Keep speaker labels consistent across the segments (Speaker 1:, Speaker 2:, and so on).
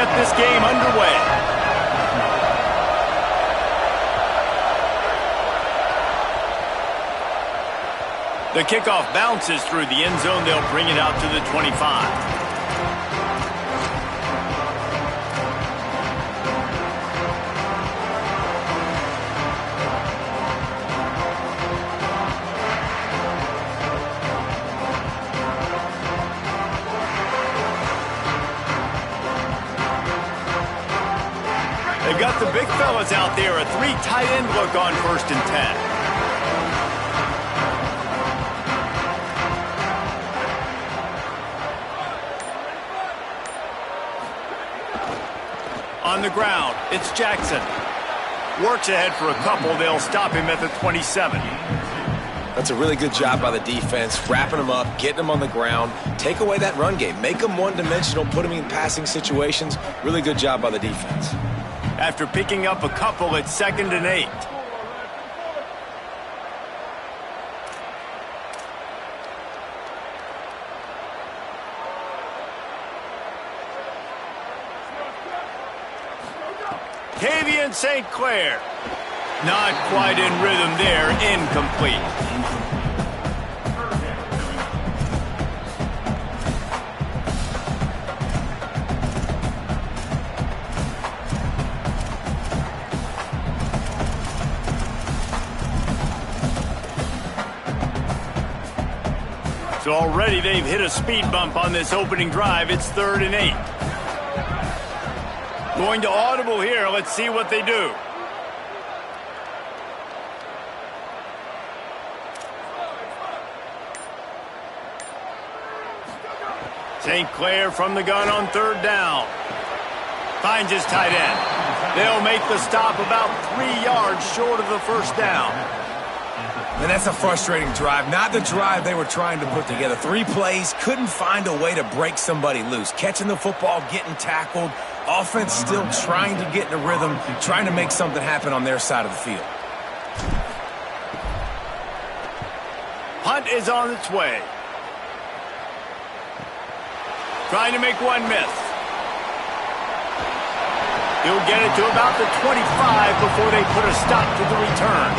Speaker 1: get this game underway. The kickoff bounces through the end zone. They'll bring it out to the 25. They've got the big fellas out there. A 3 tight end look on 1st and 10. On the ground, it's Jackson. Works ahead for a couple. They'll stop him at the 27.
Speaker 2: That's a really good job by the defense, wrapping them up, getting them on the ground. Take away that run game. Make them one-dimensional, put them in passing situations. Really good job by the defense.
Speaker 1: After picking up a couple, it's 2nd and 8. Kavian St. Clair. Not quite in rhythm there. Incomplete. So already they've hit a speed bump on this opening drive. It's 3rd and 8. Going to audible here. Let's see what they do. St. Clair from the gun on 3rd down. Finds his tight end. They'll make the stop about 3 yards short of the 1st down.
Speaker 2: And that's a frustrating drive. Not the drive they were trying to put together. 3 plays, couldn't find a way to break somebody loose. Catching the football, getting tackled. Offense still trying to get in a rhythm, trying to make something happen on their side of the field.
Speaker 1: Hunt is on its way. Trying to make one miss. He'll get it to about the 25 before they put a stop to the return.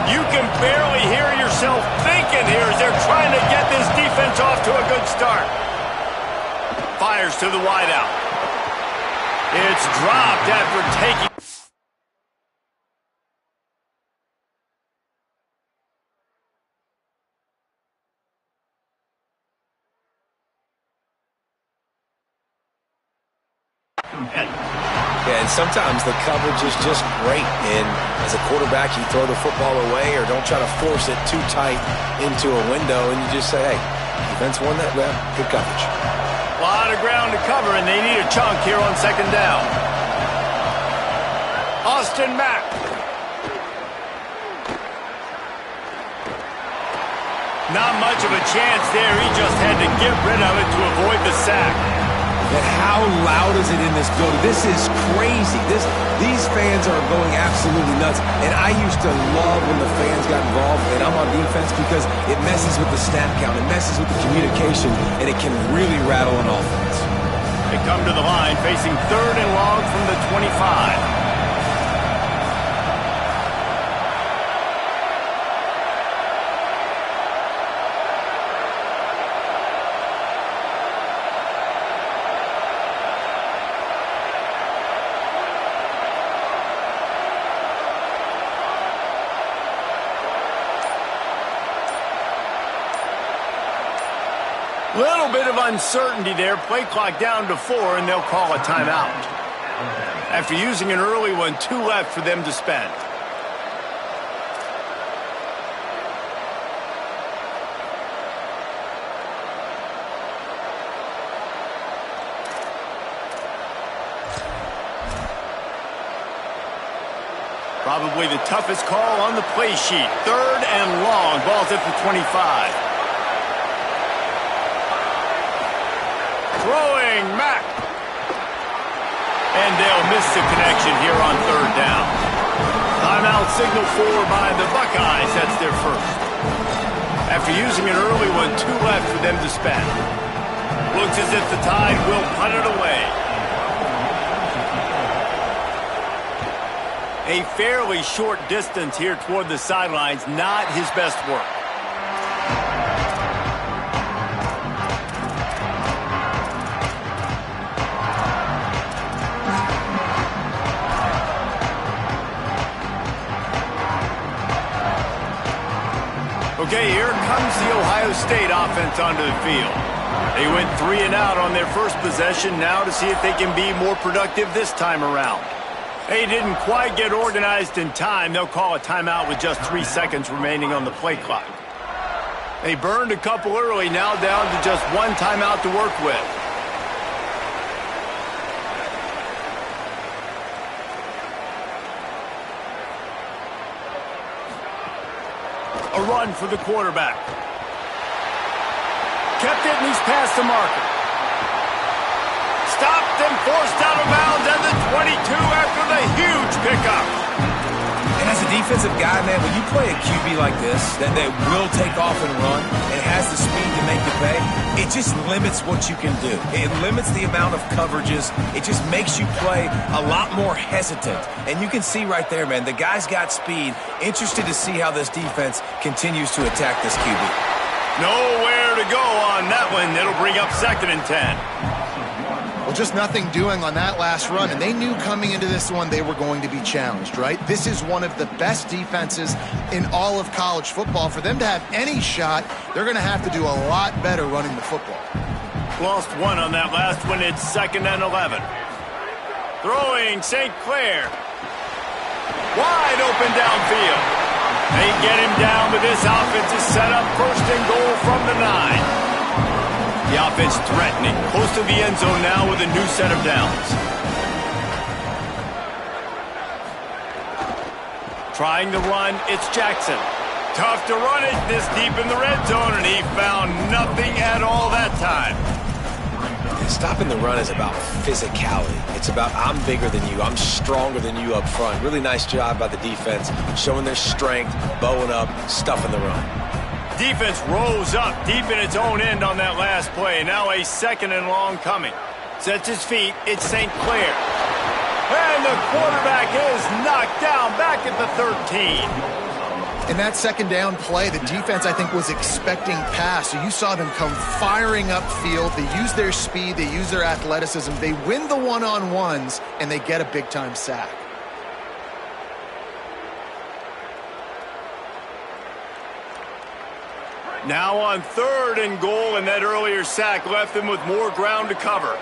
Speaker 1: You can barely hear yourself thinking here as they're trying to get this defense off to a good start. Fires to the wideout. It's dropped after taking...
Speaker 2: Yeah, and sometimes the coverage is just great. And as a quarterback, you throw the football away or don't try to force it too tight into a window, and you just say, hey, defense won that rep. Good coverage.
Speaker 1: A lot of ground to cover, and they need a chunk here on 2nd down. Austin Mack. Not much of a chance there. He just had to get rid of it to avoid the sack.
Speaker 2: And how loud is it in this building? This is crazy. These fans are going absolutely nuts. And I used to love when the fans got involved, and I'm on defense, because it messes with the snap count. It messes with the communication, and it can really rattle an offense.
Speaker 1: They come to the line facing 3rd and long from the 25. Little bit of uncertainty there. Play clock down to 4, and they'll call a timeout. After using an early one, 2 left for them to spend. Probably the toughest call on the play sheet. 3rd and long. Ball's at the 25. Throwing Mack. And they'll miss the connection here on 3rd down. Timeout signal for by the Buckeyes. That's their first. After using an early one, 2 left for them to spend. Looks as if the Tide will punt it away. A fairly short distance here toward the sidelines, not his best work. Okay, here comes the Ohio State offense onto the field. They went 3 and out on their first possession, now to see if they can be more productive this time around. They didn't quite get organized in time. They'll call a timeout with just 3 seconds remaining on the play clock. They burned a couple early, now down to just 1 timeout to work with. A run for the quarterback. Kept it, and he's past the marker. Stopped and forced out of bounds at the 22 after the huge pickup.
Speaker 2: And as a defensive guy, man, when you play a QB like this, that will take off and run and has the speed to make you pay, it just limits what you can do. It limits the amount of coverages. It just makes you play a lot more hesitant. And you can see right there, man, the guy's got speed. Interested to see how this defense continues to attack this QB.
Speaker 1: Nowhere to go on that one. It'll bring up 2nd and 10.
Speaker 3: Well, just nothing doing on that last run, and they knew coming into this one they were going to be challenged, right? This is one of the best defenses in all of college football. For them to have any shot, they're going to have to do a lot better running the football.
Speaker 1: Lost 1 on that last one. It's 2nd and 11. Throwing St. Clair. Wide open downfield. They get him down, but this offense is set up 1st and goal from the 9. The offense threatening, close to the end zone now with a new set of downs. Trying to run, it's Jackson. Tough to run it this deep in the red zone, and he found nothing at all that time.
Speaker 2: Stopping the run is about physicality. It's about I'm bigger than you. I'm stronger than you up front. Really nice job by the defense, showing their strength, bowing up, stuffing the run.
Speaker 1: Defense rose up deep in its own end on that last play. Now a 2nd and long coming. Sets his feet. It's St. Clair. And the quarterback is knocked down back at the 13.
Speaker 3: In that 2nd down play, the defense, I think, was expecting pass. So you saw them come firing upfield. They use their speed. They use their athleticism. They win the one-on-ones, and they get a big-time sack.
Speaker 1: Now on 3rd and goal, and that earlier sack left them with more ground to cover.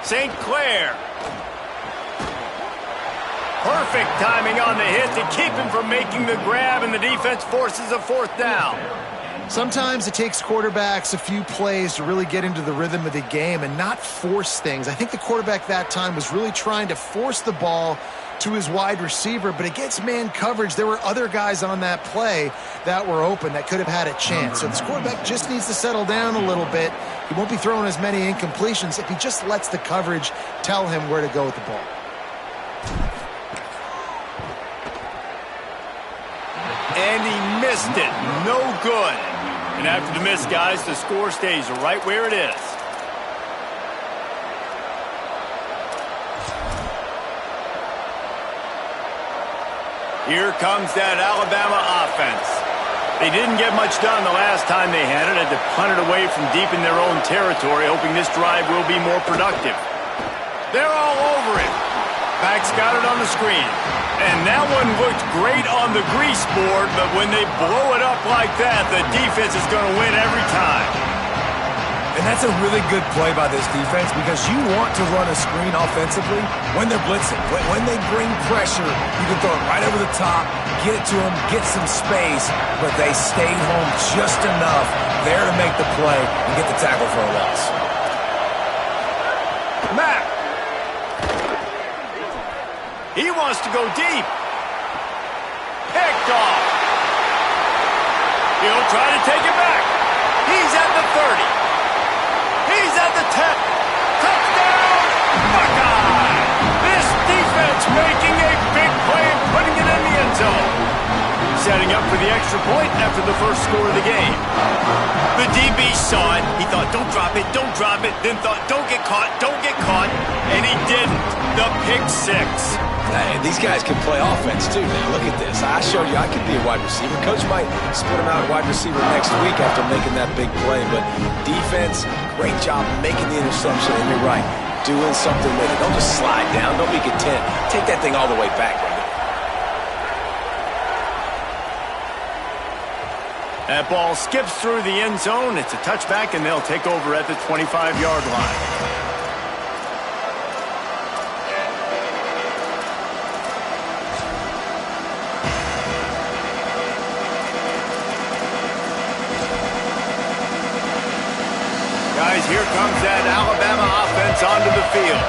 Speaker 1: St. Clair. Perfect timing on the hit to keep him from making the grab, and the defense forces a 4th down.
Speaker 3: Sometimes it takes quarterbacks a few plays to really get into the rhythm of the game and not force things. I think the quarterback that time was really trying to force the ball to his wide receiver, but against man coverage, there were other guys on that play that were open that could have had a chance. So this quarterback just needs to settle down a little bit. He won't be throwing as many incompletions if he just lets the coverage tell him where to go with the ball.
Speaker 1: And he missed it. No good. And after the miss, guys, the score stays right where it is. Here comes that Alabama offense. They didn't get much done the last time they had to punt it away from deep in their own territory, hoping this drive will be more productive. They're all over it. Back's got it on the screen. And that one looked great on the grease board, but when they blow it up like that, the defense is going to win every time.
Speaker 2: And that's a really good play by this defense because you want to run a screen offensively when they're blitzing. When they bring pressure, you can throw it right over the top, get it to them, get some space, but they stayed home just enough there to make the play and get the tackle for a loss.
Speaker 1: Matt. He wants to go deep. Picked off. He'll try to take it back. He's at the 30. He's at the 10. Touchdown, Buckeye! This defense making a big play and putting it in the end zone. setting up for the extra point after the first score of the game. The DB saw it. He thought, don't drop it, don't drop it. Then thought, don't get caught, don't get caught. And he didn't. The pick six.
Speaker 2: Hey, these guys can play offense, too, now. Look at this. I showed you I could be a wide receiver. Coach might split him out wide receiver next week after making that big play. But defense, great job making the interception. And you're right, doing something with it. Don't just slide down. Don't be content. Take that thing all the way back, brother.
Speaker 1: That ball skips through the end zone. It's a touchback, and they'll take over at the 25-yard line. Guys, here comes that Alabama offense onto the field.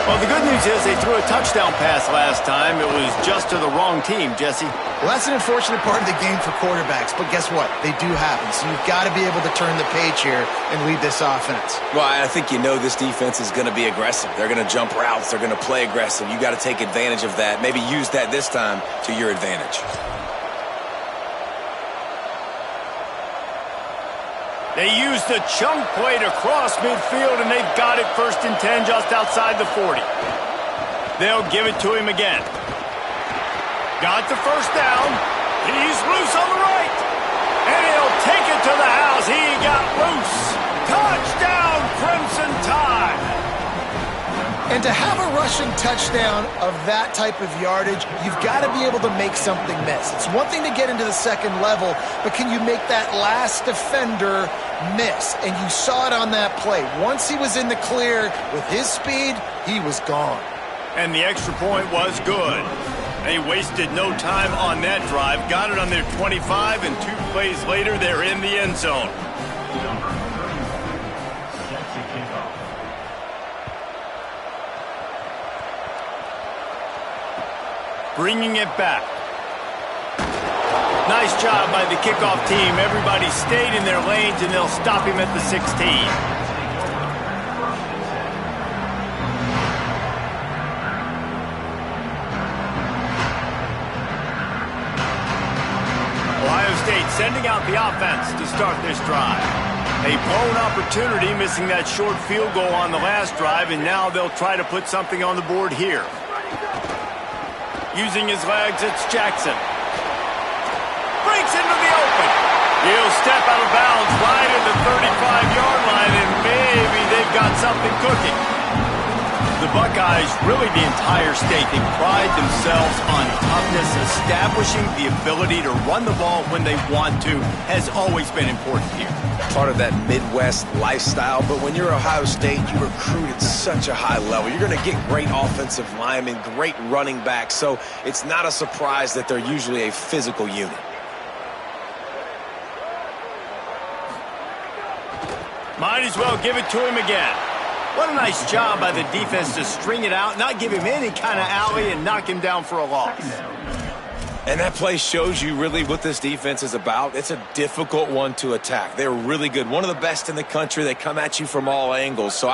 Speaker 1: Well, the good news is they threw a touchdown pass last time. It was just to the wrong team, Jesse.
Speaker 3: Well, that's an unfortunate part of the game for quarterbacks, but guess what? They do happen, so you've got to be able to turn the page here and lead this offense.
Speaker 2: Well, I think you know this defense is going to be aggressive. They're going to jump routes. They're going to play aggressive. You got to take advantage of that. Maybe use that this time to your advantage.
Speaker 1: They use the chunk play to cross midfield, and they've got it 1st and 10 just outside the 40. They'll give it to him again. Got the first down. He's loose on the right. And he'll take it to the house. He got loose. Touchdown, Crimson Tide.
Speaker 3: And to have a rushing touchdown of that type of yardage, you've got to be able to make something miss. It's one thing to get into the second level, but can you make that last defender miss? And you saw it on that play. Once he was in the clear with his speed, he was gone.
Speaker 1: And the extra point was good. They wasted no time on that drive. Got it on their 25, and 2 plays later, they're in the end zone. Bringing it back. Nice job by the kickoff team. Everybody stayed in their lanes, and they'll stop him at the 16. Ohio State sending out the offense to start this drive. A blown opportunity, missing that short field goal on the last drive, and now they'll try to put something on the board here. Using his legs, it's Jackson. Breaks into the open. He'll step out of bounds right at the 35-yard line, and maybe they've got something cooking. The Buckeyes, really the entire state, they pride themselves on toughness. Establishing the ability to run the ball when they want to has always been important here.
Speaker 2: Part of that Midwest lifestyle, but when you're Ohio State, you recruit at such a high level. You're going to get great offensive linemen, great running backs, so it's not a surprise that they're usually a physical unit.
Speaker 1: Might as well give it to him again. What a nice job by the defense to string it out, not give him any kind of alley, and knock him down for a loss.
Speaker 2: And that play shows you really what this defense is about. It's a difficult one to attack. They're really good. One of the best in the country. They come at you from all angles. So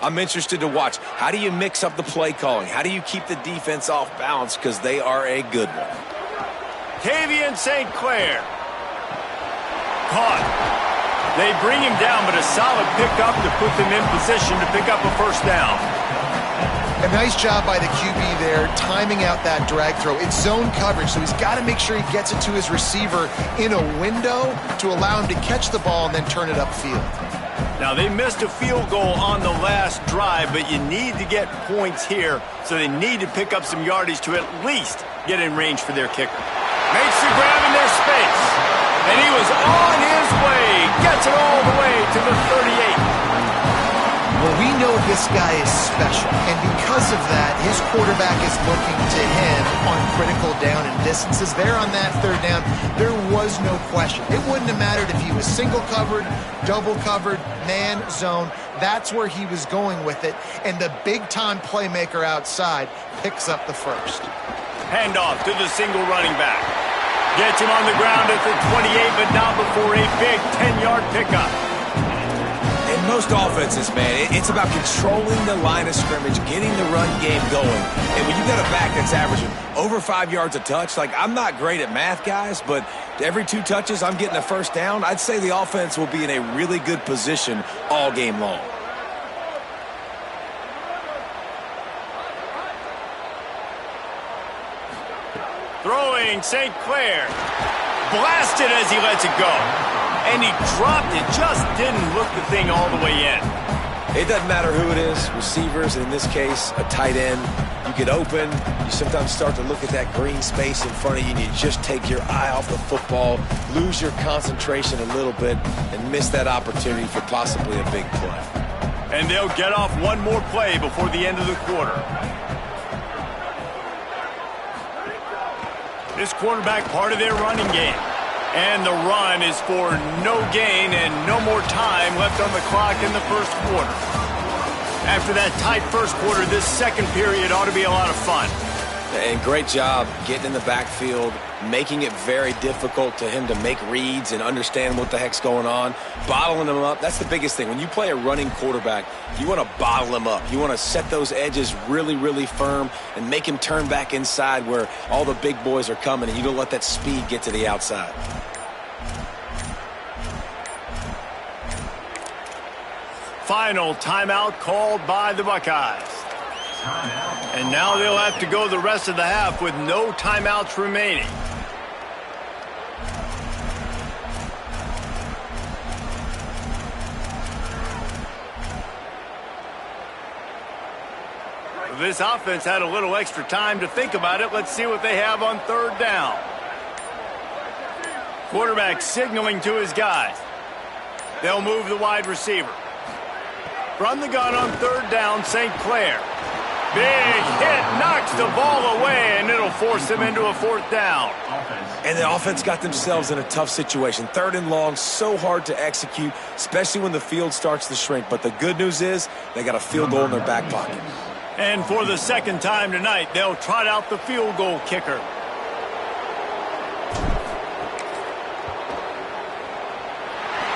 Speaker 2: I'm interested to watch. How do you mix up the play calling? How do you keep the defense off balance? Because they are a good one.
Speaker 1: Tavian St. Clair. Caught. They bring him down, but a solid pickup to put them in position to pick up a first down.
Speaker 3: A nice job by the QB there, timing out that drag throw. It's zone coverage, so he's got to make sure he gets it to his receiver in a window to allow him to catch the ball and then turn it upfield.
Speaker 1: Now, they missed a field goal on the last drive, but you need to get points here, so they need to pick up some yardage to at least get in range for their kicker. Makes the grab in their space, and he was on his way. Gets it all the way to the 38.
Speaker 3: Well, we know this guy is special, and because of that, his quarterback is looking to him on critical down and distances. There on that third down, there was no question. It wouldn't have mattered if he was single covered, double covered, man, zone. That's where he was going with it, and the big-time playmaker outside picks up the first.
Speaker 1: Handoff to the single running back. Gets him on the ground at the 28, but not before a big 10-yard pickup.
Speaker 2: And most offenses, man, it's about controlling the line of scrimmage, getting the run game going. And when you got a back that's averaging over 5 yards a touch, like, I'm not great at math, guys, but every 2 touches I'm getting a first down, I'd say the offense will be in a really good position all game long.
Speaker 1: Throwing St. Clair. Blasted as he lets it go. And he dropped it. Just didn't look the thing all the way in.
Speaker 2: It doesn't matter who it is, receivers, and in this case, a tight end. You get open, you sometimes start to look at that green space in front of you, and you just take your eye off the football, lose your concentration a little bit, and miss that opportunity for possibly a big play.
Speaker 1: And they'll get off one more play before the end of the quarter. This quarterback part of their running game. And the run is for no gain and no more time left on the clock in the first quarter. After that tight first quarter, this second period ought to be a lot of fun.
Speaker 2: And great job getting in the backfield, making it very difficult to him to make reads and understand what the heck's going on, bottling him up. That's the biggest thing. When you play a running quarterback, you want to bottle him up. You want to set those edges really, really firm and make him turn back inside where all the big boys are coming, and you don't let that speed get to the outside.
Speaker 1: Final timeout called by the Buckeyes. And now they'll have to go the rest of the half with no timeouts remaining. This offense had a little extra time to think about it. Let's see what they have on third down. Quarterback signaling to his guys. They'll move the wide receiver. From the gun on third down, St. Clair. Big hit, knocks the ball away, and it'll force them into a fourth down.
Speaker 2: And the offense got themselves in a tough situation. Third and long, so hard to execute, especially when the field starts to shrink. But the good news is they got a field goal in their back pocket.
Speaker 1: And for the second time tonight, they'll trot out the field goal kicker.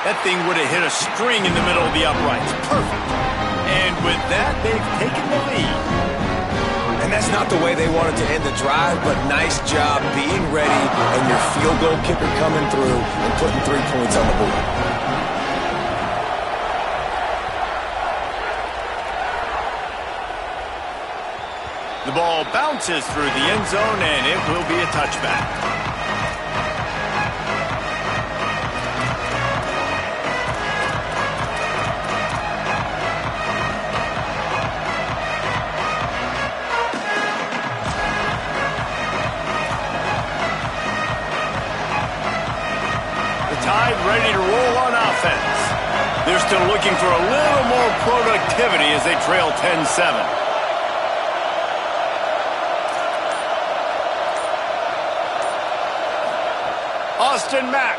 Speaker 1: That thing would have hit a string in the middle of the uprights. Perfect. And with that, they've taken the lead.
Speaker 2: And that's not the way they wanted to end the drive, but nice job being ready and your field goal kicker coming through and putting 3 points on the board.
Speaker 1: The ball bounces through the end zone, and it will be a touchback. Ready to roll on offense. They're still looking for a little more productivity as they trail 10-7. Austin Mack.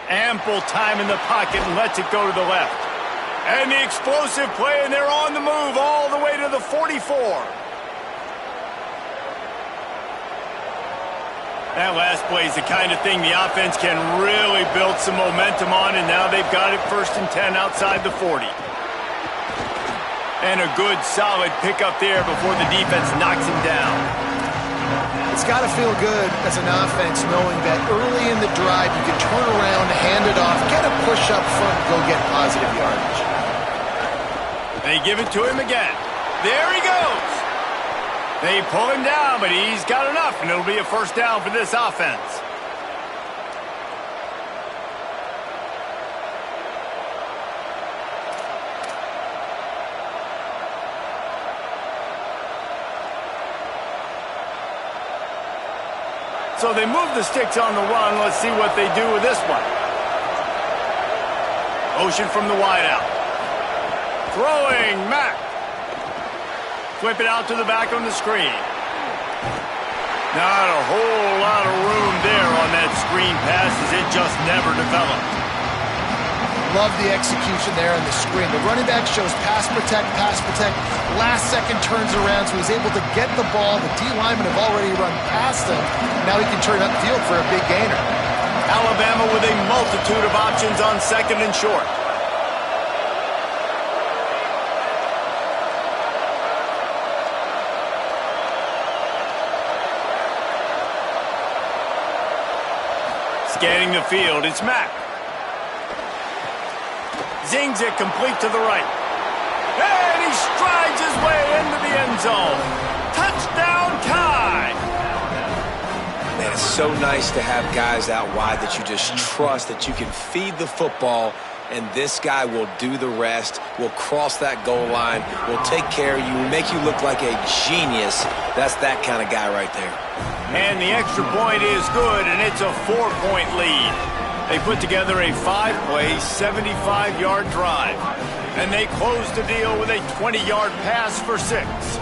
Speaker 1: Ample time in the pocket and lets it go to the left. And the explosive play, and they're on the move all the way to the 44. That last play is the kind of thing the offense can really build some momentum on, and now they've got it 1st and 10 outside the 40. And a good, solid pickup there before the defense knocks him down.
Speaker 3: It's got to feel good as an offense knowing that early in the drive you can turn around, hand it off, get a push up front, and go get positive yardage.
Speaker 1: They give it to him again. There he goes. They pull him down, but he's got enough, and it'll be a first down for this offense. So they move the sticks on the run. Let's see what they do with this one. Motion from the wideout. Throwing, Mack. Flip it out to the back on the screen. Not a whole lot of room there on that screen pass as it just never developed.
Speaker 3: Love the execution there on the screen. The running back shows pass protect. Last second turns around, so he's able to get the ball. The D linemen have already run past him. Now he can turn upfield for a big gainer.
Speaker 1: Alabama with a multitude of options on second and short. Scanning the field, it's Mack. Zings it complete to the right. And he strides his way into the end zone. Touchdown, Tide!
Speaker 2: Man, it's so nice to have guys out wide that you just trust that you can feed the football, and this guy will do the rest, will cross that goal line, will take care of you, will make you look like a genius. That's that kind of guy right there.
Speaker 1: And the extra point is good, and it's a 4-point lead. They put together a 5-play, 75-yard drive. And they close the deal with a 20-yard pass for 6.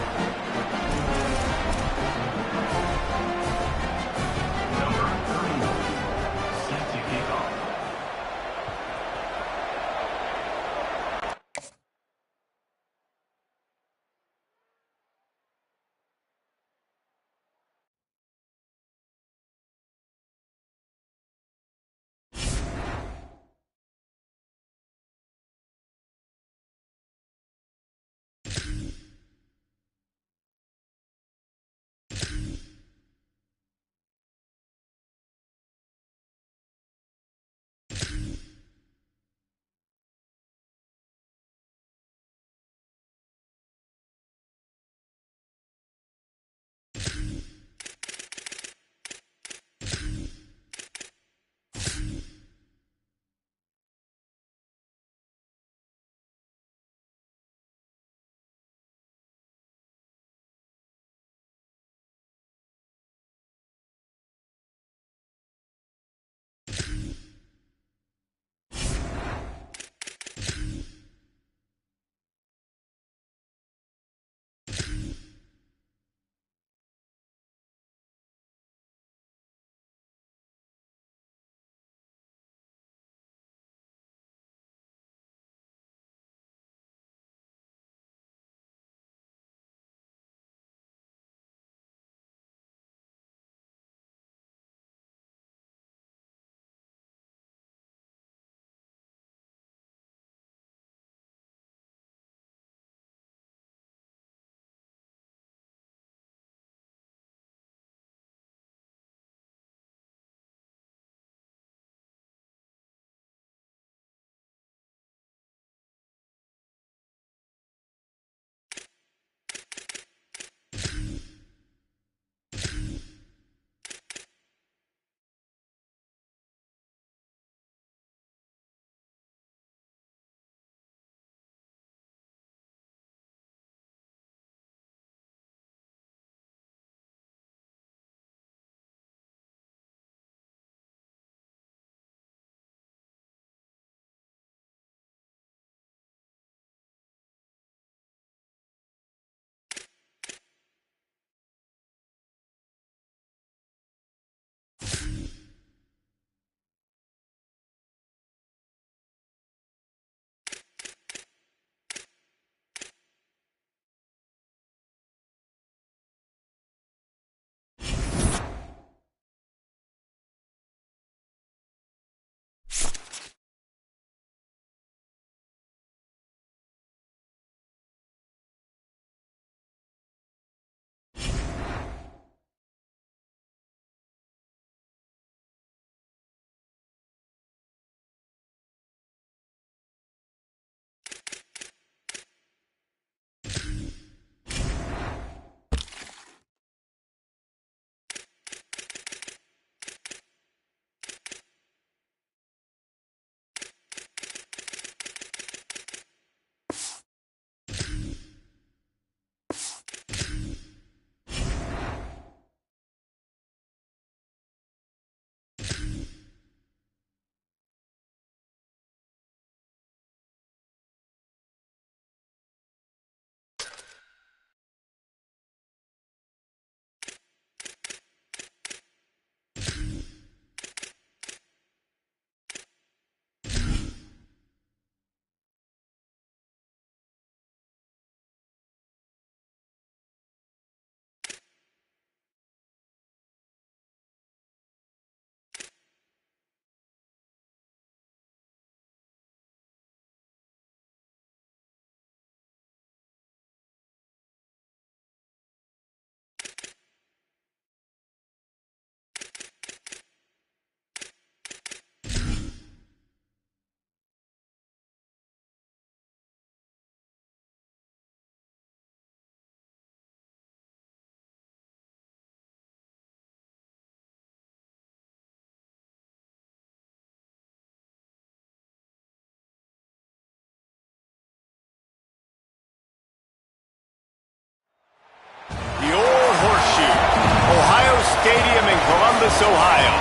Speaker 1: Stadium in Columbus, Ohio.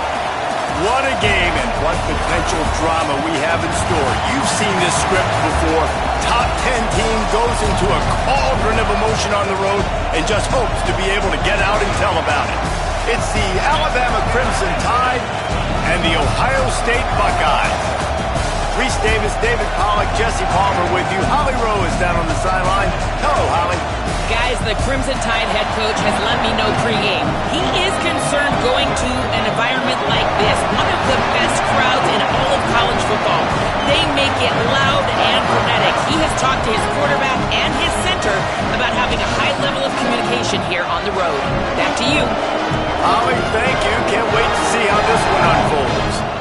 Speaker 1: What a game and what potential drama we have in store. You've seen this script before. Top 10 team goes into a cauldron of emotion on the road and just hopes to be able to get out and tell about it. It's the Alabama Crimson Tide and the Ohio State Buckeyes. Reese Davis, David Pollack, Jesse Palmer with you. Holly Rowe is down on the sideline. Hello, Holly.
Speaker 4: Guys, the Crimson Tide head coach has let me know pregame. He is concerned going to an environment like this, one of the best crowds in all of college football. They make it loud and frenetic. He has talked to his quarterback and his center about having a high level of communication here on the road. Back to you.
Speaker 1: Holly, thank you. Can't wait to see how this one unfolds.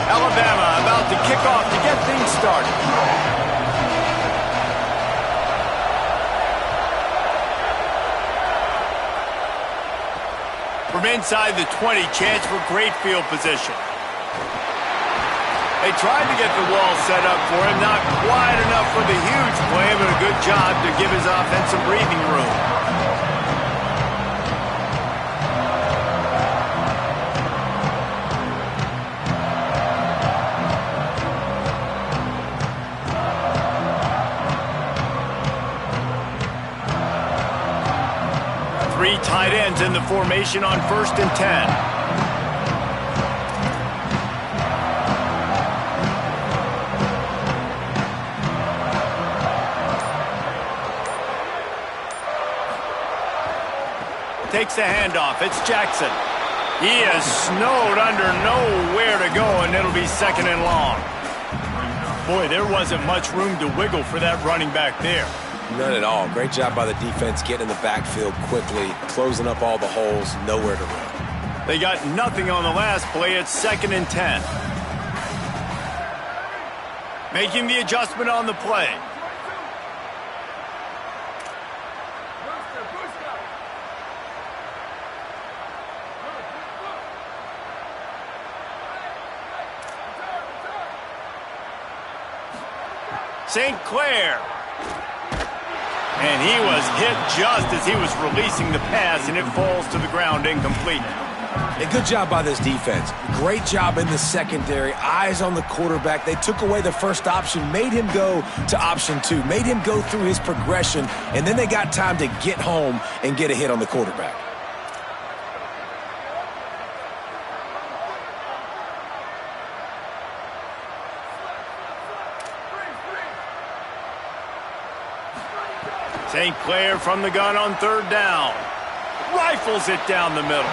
Speaker 1: Alabama about to kick off to get things started. From inside the 20, chance for great field position. They tried to get the wall set up for him, not quite enough for the huge play, but a good job to give his offense some breathing room. Three tight ends in the formation on 1st and 10. Takes the handoff. It's Jackson. He is snowed under, nowhere to go, and it'll be 2nd and long. Boy, there wasn't much room to wiggle for that running back there.
Speaker 2: None at all. Great job by the defense getting in the backfield quickly, closing up all the holes, nowhere to run.
Speaker 1: They got nothing on the last play. It's 2nd and 10. Making the adjustment on the play. St. Clair. And he was hit just as he was releasing the pass, and it falls to the ground incomplete.
Speaker 2: A good job by this defense. Great job in the secondary. Eyes on the quarterback. They took away the first option, made him go to option 2, made him go through his progression, and then they got time to get home and get a hit on the quarterback.
Speaker 1: St. Clair from the gun on 3rd down. Rifles it down the middle.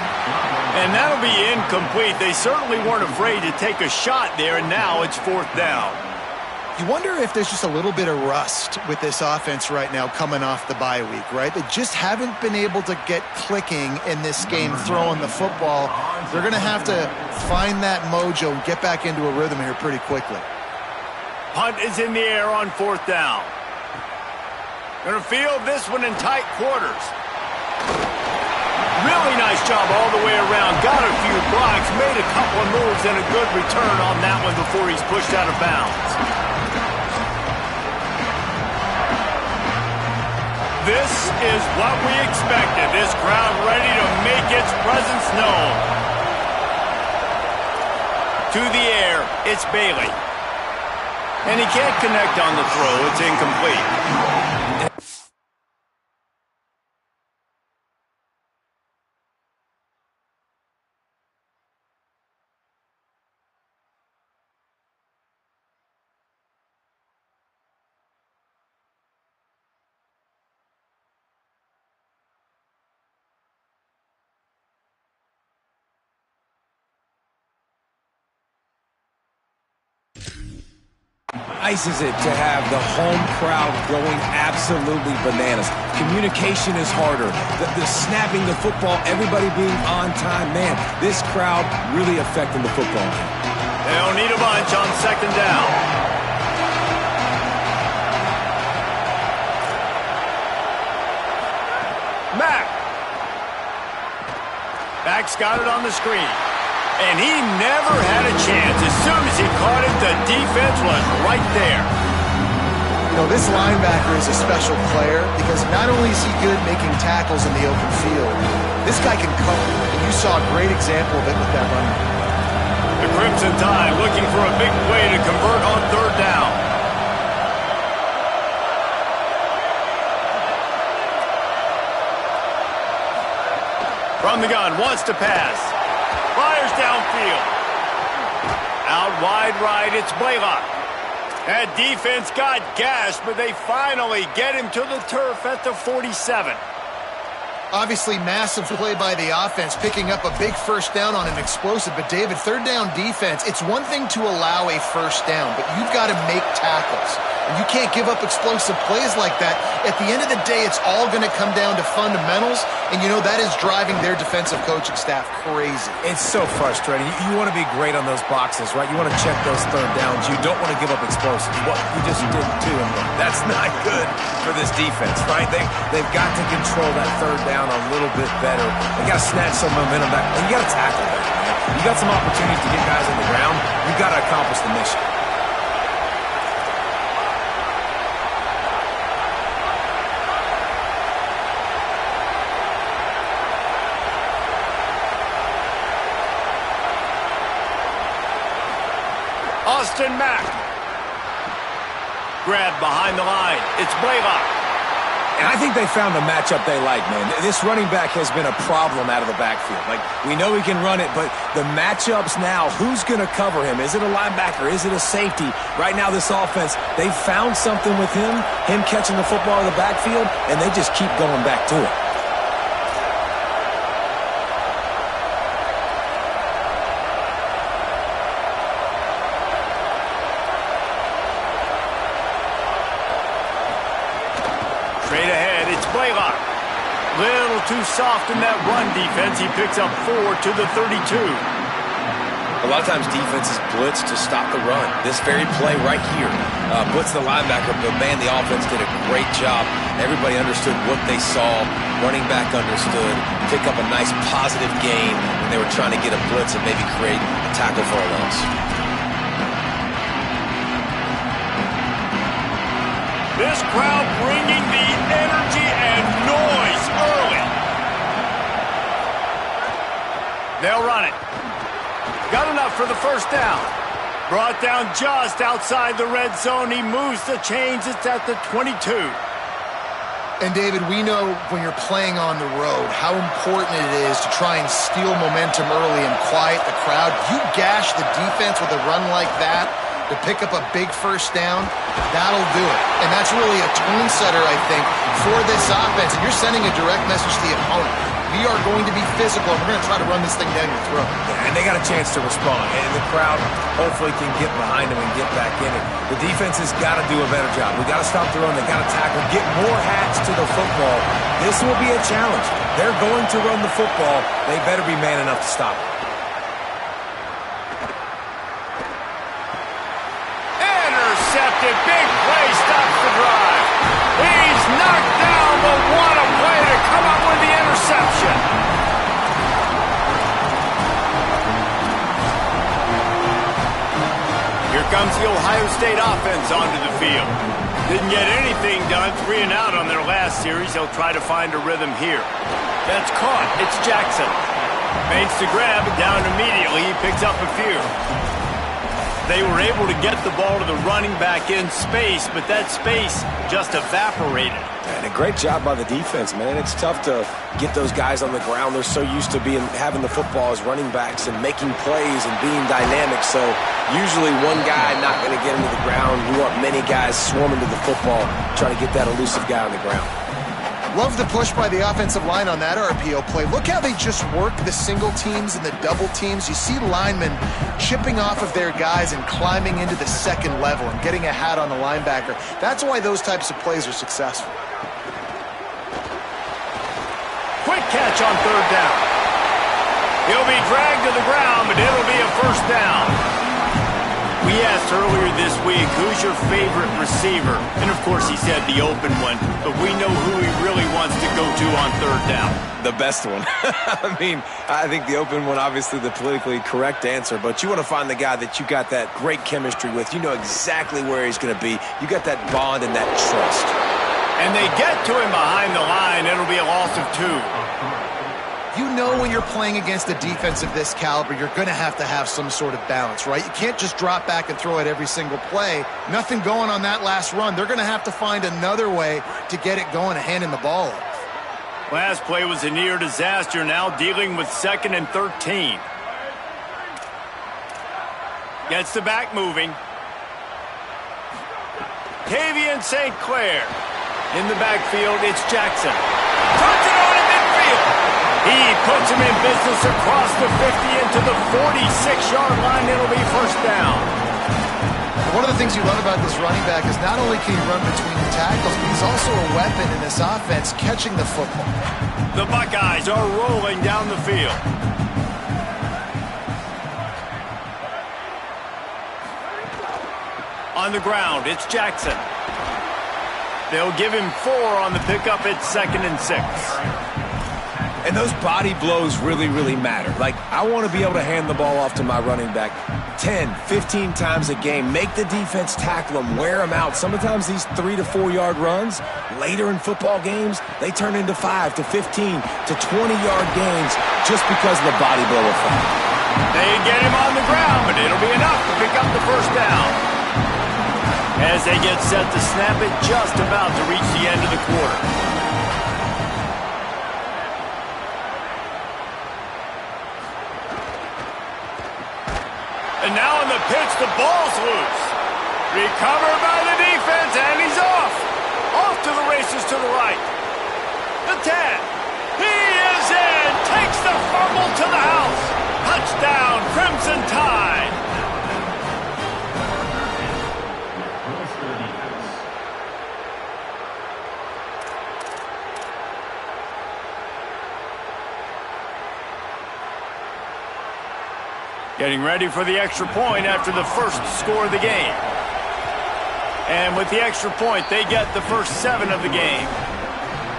Speaker 1: And that'll be incomplete. They certainly weren't afraid to take a shot there, and now it's 4th down.
Speaker 3: You wonder if there's just a little bit of rust with this offense right now coming off the bye week, right? They just haven't been able to get clicking in this game throwing the football. They're going to have to find that mojo and get back into a rhythm here pretty quickly.
Speaker 1: Punt is in the air on 4th down. Going to field this one in tight quarters. Really nice job all the way around. Got a few blocks, made a couple of moves, and a good return on that one before he's pushed out of bounds. This is what we expected. This crowd ready to make its presence known. To the air, it's Bailey. And he can't connect on the throw. It's incomplete.
Speaker 2: Ices it to have the home crowd going absolutely bananas. Communication is harder. The snapping the football, everybody being on time. Man, this crowd really affecting the football game.
Speaker 1: They'll need a bunch on second down. Mack. Mack's got it on the screen. And he never had a chance. As soon as he caught it, the defense was right there.
Speaker 3: You know, this linebacker is a special player because not only is he good making tackles in the open field, this guy can cover. And you saw a great example of it with that run.
Speaker 1: The Crimson Tide looking for a big play to convert on third down. From the gun, wants to pass. Fires downfield. Out wide right, it's Blaylock. That defense got gashed, but they finally get him to the turf at the 47.
Speaker 3: Obviously, massive play by the offense, picking up a big first down on an explosive. But, David, third down defense, it's one thing to allow a first down, but you've got to make tackles. And you can't give up explosive plays like that. At the end of the day, it's all going to come down to fundamentals, and, you know, that is driving their defensive coaching staff crazy.
Speaker 2: It's so frustrating. You want to be great on those boxes, right? You want to check those third downs. You don't want to give up explosives. What you just did too, and that's not good for this defense, right? They've got to control that third down a little bit better. They got to snatch some momentum back. And you got to tackle that, man. You got some opportunities to get guys on the ground. You got to accomplish the mission.
Speaker 1: Austin Mack. Grab behind the line. It's Blaylock.
Speaker 2: And I think they found a matchup they like, man. This running back has been a problem out of the backfield. Like, we know he can run it, but the matchups now, who's going to cover him? Is it a linebacker? Is it a safety? Right now, this offense, they've found something with him catching the football in the backfield, and they just keep going back to it.
Speaker 1: Straight ahead, it's Blaylock. Little too soft in that run defense. He picks up 4 to the 32.
Speaker 2: A lot of times defenses blitz to stop the run. This very play right here, blitz the linebacker, but man, the offense did a great job. Everybody understood what they saw. Running back understood. Pick up a nice positive gain when they were trying to get a blitz and maybe create a tackle for a loss.
Speaker 1: This crowd bringing the energy and noise early. They'll run it. Got enough for the first down. Brought down just outside the red zone. He moves the chains. It's at the 22.
Speaker 3: And, David, we know when you're playing on the road how important it is to try and steal momentum early and quiet the crowd. You gash the defense with a run like that to pick up a big first down, that'll do it. And that's really a tone setter, I think, for this offense. And you're sending a direct message to the opponent. We are going to be physical, and we're going to try to run this thing down your throat.
Speaker 2: Yeah, and they got a chance to respond, and the crowd hopefully can get behind them and get back in it. The defense has got to do a better job. We got to stop the run. They got to tackle, get more hats to the football. This will be a challenge. They're going to run the football. They better be man enough to stop it.
Speaker 1: Intercepted. Big play stops the drive. He's knocked down, but what a play to come up with the interception. Here comes the Ohio State offense onto the field. Didn't get anything done, 3 and out on their last series. They'll try to find a rhythm here. That's caught. It's Jackson. Makes the grab, down immediately. He picks up a few. They were able to get the ball to the running back in space, but that space just evaporated.
Speaker 2: And a great job by the defense, man. It's tough to get those guys on the ground. They're so used to having the football as running backs and making plays and being dynamic. So usually one guy not going to get into the ground. You want many guys swarming to the football, trying to get that elusive guy on the ground.
Speaker 3: Love the push by the offensive line on that RPO play. Look how they just work the single teams and the double teams. You see linemen chipping off of their guys and climbing into the second level and getting a hat on the linebacker. That's why those types of plays are successful.
Speaker 1: Quick catch on third down. He'll be dragged to the ground, but it'll be a first down. We asked earlier this week, who's your favorite receiver? And, of course, he said the open one, but we know who he really wants to go to on third down.
Speaker 2: The best one. I mean, I think the open one, obviously the politically correct answer, but you want to find the guy that you got that great chemistry with. You know exactly where he's going to be. You got that bond and that trust.
Speaker 1: And they get to him behind the line. It'll be a loss of 2.
Speaker 3: You know when you're playing against a defense of this caliber, you're going to have some sort of balance, right? You can't just drop back and throw it every single play. Nothing going on that last run. They're going to have to find another way to get it going and handing the ball off.
Speaker 1: Last play was a near disaster. Now dealing with 2nd and 13. Gets the back moving. Tavian St. Clair. In the backfield, it's Jackson. Turns it on in midfield. He puts him in business across the 50 into the 46-yard line. It'll be first down.
Speaker 3: One of the things you love about this running back is not only can he run between the tackles, but he's also a weapon in this offense catching the football.
Speaker 1: The Buckeyes are rolling down the field. On the ground, it's Jackson. They'll give him 4 on the pickup at 2nd and 6.
Speaker 2: And those body blows really, really matter. Like, I want to be able to hand the ball off to my running back 10, 15 times a game. Make the defense tackle them, wear them out. Sometimes these 3 to 4 yard runs, later in football games, they turn into 5 to 15 to 20-yard gains just because of the body blow effect.
Speaker 1: They get him on the ground, but it'll be enough to pick up the first down. As they get set to snap it, just about to reach the end of the quarter. And now on the pitch, the ball's loose. Recovered by the defense, and he's off. Off to the races to the right. The 10. He is in. Takes the fumble to the house. Touchdown, Crimson Tide. Getting ready for the extra point after the first score of the game. And with the extra point, they get the first 7 of the game.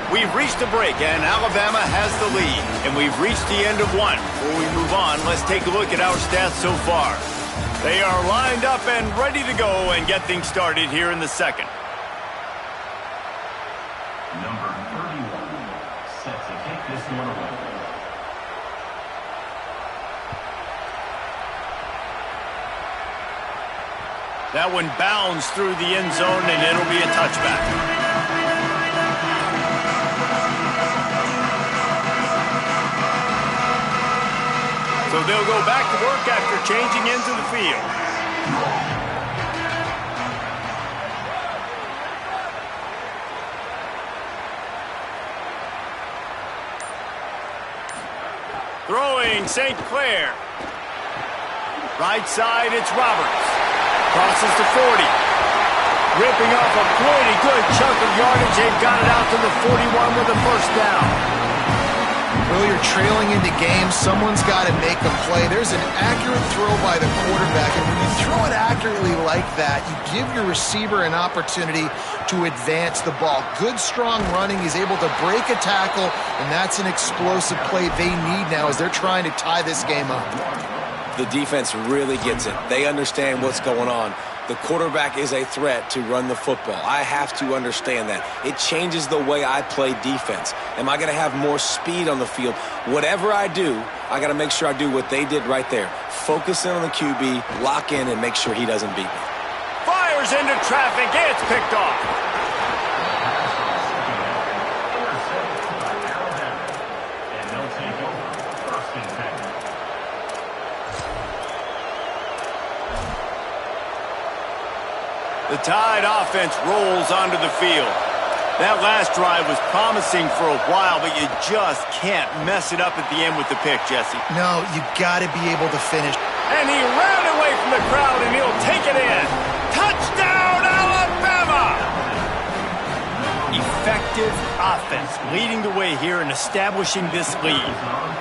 Speaker 1: We've reached a break, and Alabama has the lead. And we've reached the end of one. Before we move on, let's take a look at our stats so far. They are lined up and ready to go and get things started here in the second.
Speaker 5: Number 31, set to take this one away.
Speaker 1: That one bounds through the end zone, and it'll be a touchback. So they'll go back to work after changing into the field. Throwing St. Clair. Right side, it's Roberts. Crosses to 40. Ripping off a pretty good chunk of yardage. They've got it out to the 41 with a first down.
Speaker 3: Well, you're trailing into games. Someone's got to make a play. There's an accurate throw by the quarterback, and when you throw it accurately like that, you give your receiver an opportunity to advance the ball. Good, strong running. He's able to break a tackle, and that's an explosive play they need now as they're trying to tie this game up.
Speaker 2: The defense really gets it. They understand what's going on. The quarterback is a threat to run the football. I have to understand that. It changes the way I play defense. Am I going to have more speed on the field? Whatever I do, I got to make sure I do what they did right there. Focus in on the QB, lock in, and make sure he doesn't beat me.
Speaker 1: Fires into traffic. It's picked off. The Tide offense rolls onto the field. That last drive was promising for a while, but you just can't mess it up at the end with the pick, Jesse.
Speaker 3: No, you got to be able to finish.
Speaker 1: And he ran away from the crowd, and he'll take it in. Touchdown, Alabama! Effective offense. offense, leading the way here and establishing this lead.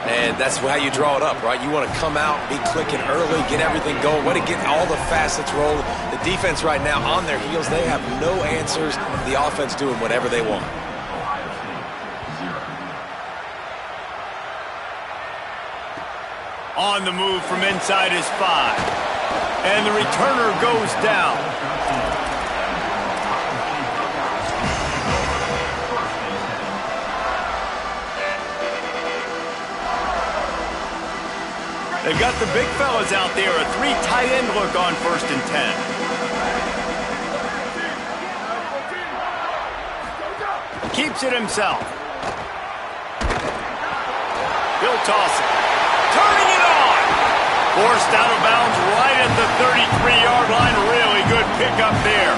Speaker 2: And that's how you draw it up, right? You want to come out, be clicking early, get everything going, want to get all the facets rolling. The defense right now on their heels, they have no answers. The offense doing whatever they want.
Speaker 1: On the move from inside his 5. And the returner goes down. They've got the big fellas out there, a 3 tight end look on 1st and 10. Keeps it himself. He'll toss it. Turning it on. Forced out of bounds right at the 33-yard line. Really good pickup there.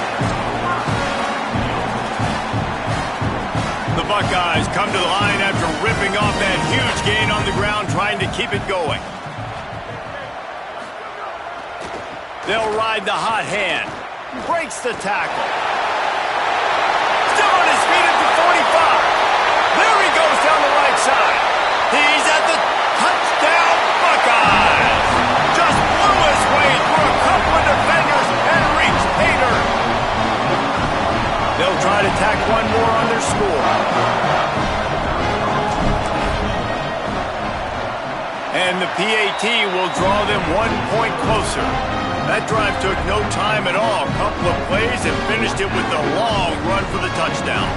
Speaker 1: The Buckeyes come to the line after ripping off that huge gain on the ground, trying to keep it going. They'll ride the hot hand. Breaks the tackle. Still on his feet at the 45. There he goes down the right side. He's at the touchdown Buckeyes. Just blew his way through a couple of defenders and reached Hader. They'll try to tack one more on their score. And the PAT will draw them 1 point closer. That drive took no time at all. A couple of plays and finished it with a long run for the touchdown.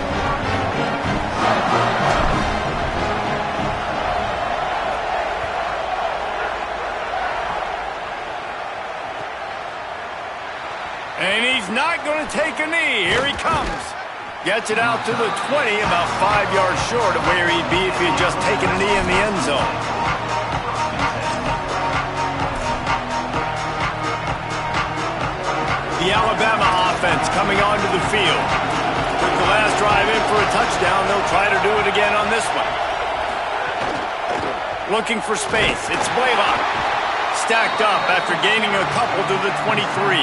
Speaker 1: And he's not going to take a knee. Here he comes. Gets it out to the 20, about 5 yards short of where he'd be if he had just taken a knee in the end zone. The Alabama offense coming onto the field. Took the last drive in for a touchdown. They'll try to do it again on this one. Looking for space. It's Blaylock. Stacked up after gaining a couple to the 23.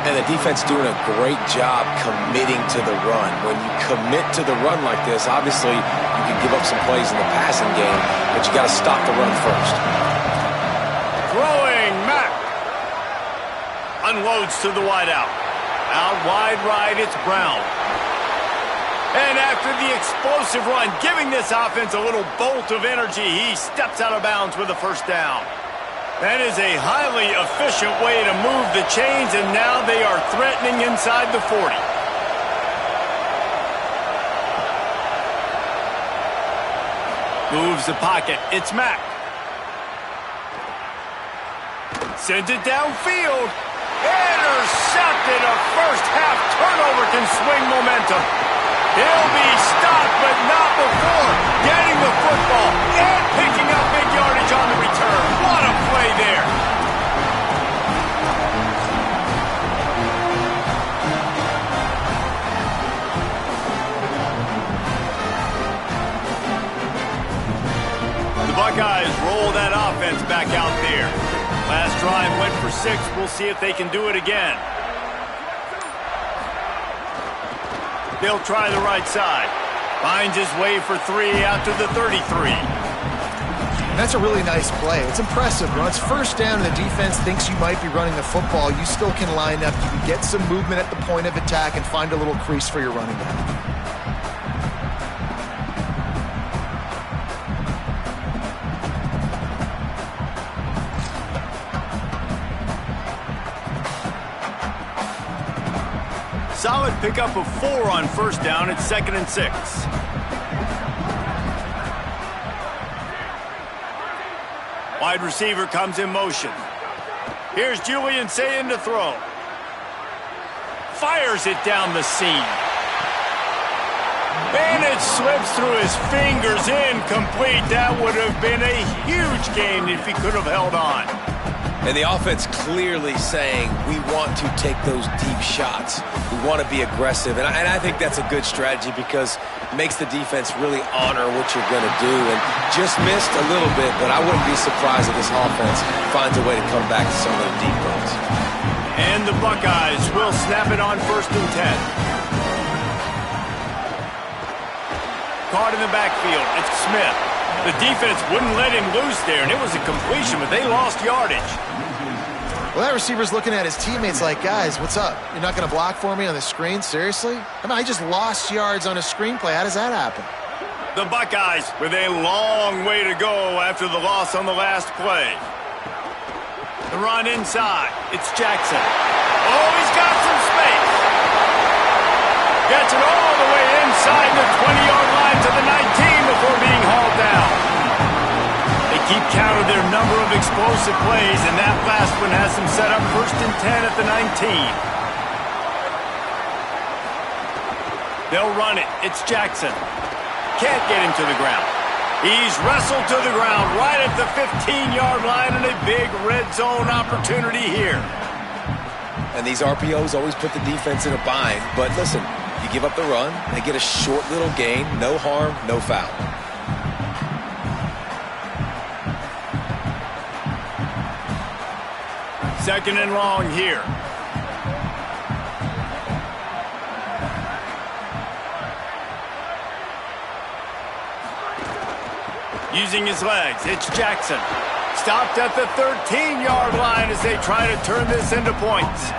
Speaker 2: And the defense doing a great job committing to the run. When you commit to the run like this, obviously you can give up some plays in the passing game, but you got to stop the run first.
Speaker 1: Throwing Mack. Unloads to the wideout. Out wide right, it's Brown. And after the explosive run, giving this offense a little bolt of energy, he steps out of bounds with a first down. That is a highly efficient way to move the chains, and now they are threatening inside the 40. Moves the pocket. It's Mack. Sends it downfield. Intercepted. A first-half turnover can swing momentum. He'll be stopped, but not before getting the football and picking up big yardage on the return. What a play there. The Buckeyes roll that offense back out there. Last drive went for 6. We'll see if they can do it again. They'll try the right side. Finds his way for 3 out to the 33.
Speaker 3: That's a really nice play. It's impressive. When it's first down and the defense thinks you might be running the football, you still can line up. You can get some movement at the point of attack and find a little crease for your running back.
Speaker 1: Solid pickup of 4 on first down. It's 2nd and 6. Wide receiver comes in motion. Here's Julian Sayin to throw. Fires it down the seam. And it slips through his fingers, incomplete. That would have been a huge gain if he could have held on.
Speaker 2: And the offense clearly saying, we want to take those deep shots. We want to be aggressive. And I think that's a good strategy because it makes the defense really honor what you're going to do. And just missed a little bit, but I wouldn't be surprised if this offense finds a way to come back to some of those deep runs.
Speaker 1: And the Buckeyes will snap it on 1st and 10. caught in the backfield. It's Smith. The defense wouldn't let him loose there, and it was a completion, but they lost yardage.
Speaker 3: Well, that receiver's looking at his teammates like, guys, what's up? You're not going to block for me on the screen? Seriously? I mean, I just lost yards on a screenplay. How does that happen?
Speaker 1: The Buckeyes with a long way to go after the loss on the last play. The run inside. It's Jackson. Oh, he's got some space. Gets it all the way inside the 20-yard line to the 19 before being hauled down. They keep count of their number of explosive plays, and that last one has them set up 1st and 10 at the 19. They'll run it. It's Jackson. Can't get him to the ground. He's wrestled to the ground right at the 15-yard line, and a big red zone opportunity here.
Speaker 2: And these RPOs always put the defense in a bind. But listen, you give up the run, they get a short little gain, no harm, no foul.
Speaker 1: Second and long here. Using his legs, it's Jackson. Stopped at the 13-yard line as they try to turn this into points.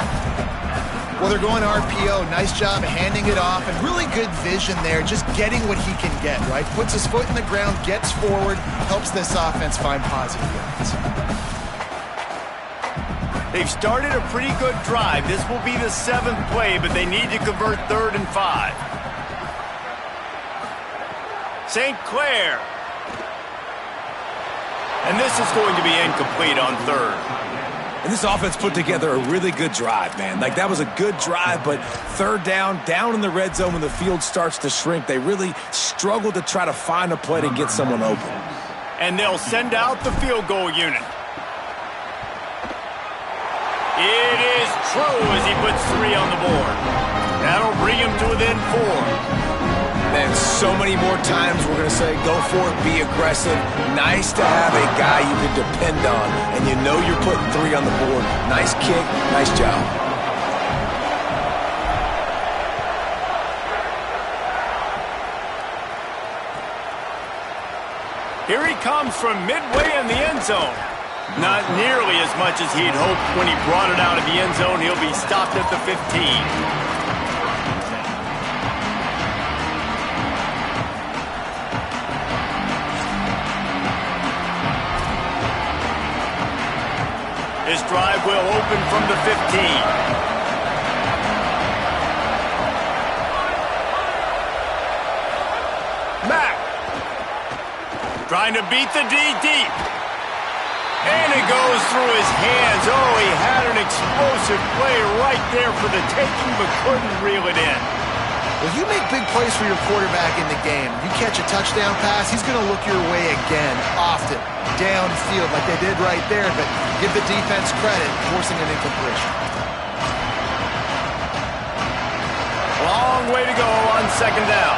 Speaker 3: Well, they're going RPO. Nice job handing it off, and really good vision there, just getting what he can get, right? Puts his foot in the ground, gets forward, helps this offense find positive yards.
Speaker 1: They've started a pretty good drive. This will be the 7th play, but they need to convert 3rd and 5. St. Clair. And this is going to be incomplete on 3rd.
Speaker 2: And this offense put together a really good drive, man. Like, that was a good drive, but 3rd down in the red zone when the field starts to shrink, they really struggle to try to find a play to get someone open.
Speaker 1: And they'll send out the field goal unit. It is true as he puts 3 on the board. That'll bring him to within 4.
Speaker 2: Man, so many more times we're going to say, go for it, be aggressive. Nice to have a guy you can depend on, and you know you're putting 3 on the board. Nice kick, nice job.
Speaker 1: Here he comes from midway in the end zone. Not nearly as much as he'd hoped when he brought it out of the end zone. He'll be stopped at the 15. This drive will open from the 15. Mack. Trying to beat the D deep. And it goes through his hands. Oh, he had an explosive play right there for the taking, but couldn't reel it in.
Speaker 3: Well, you make big plays for your quarterback in the game. You catch a touchdown pass, he's going to look your way again, often, downfield like they did right there, but give the defense credit, forcing an incompletion.
Speaker 1: Long way to go on 2nd down.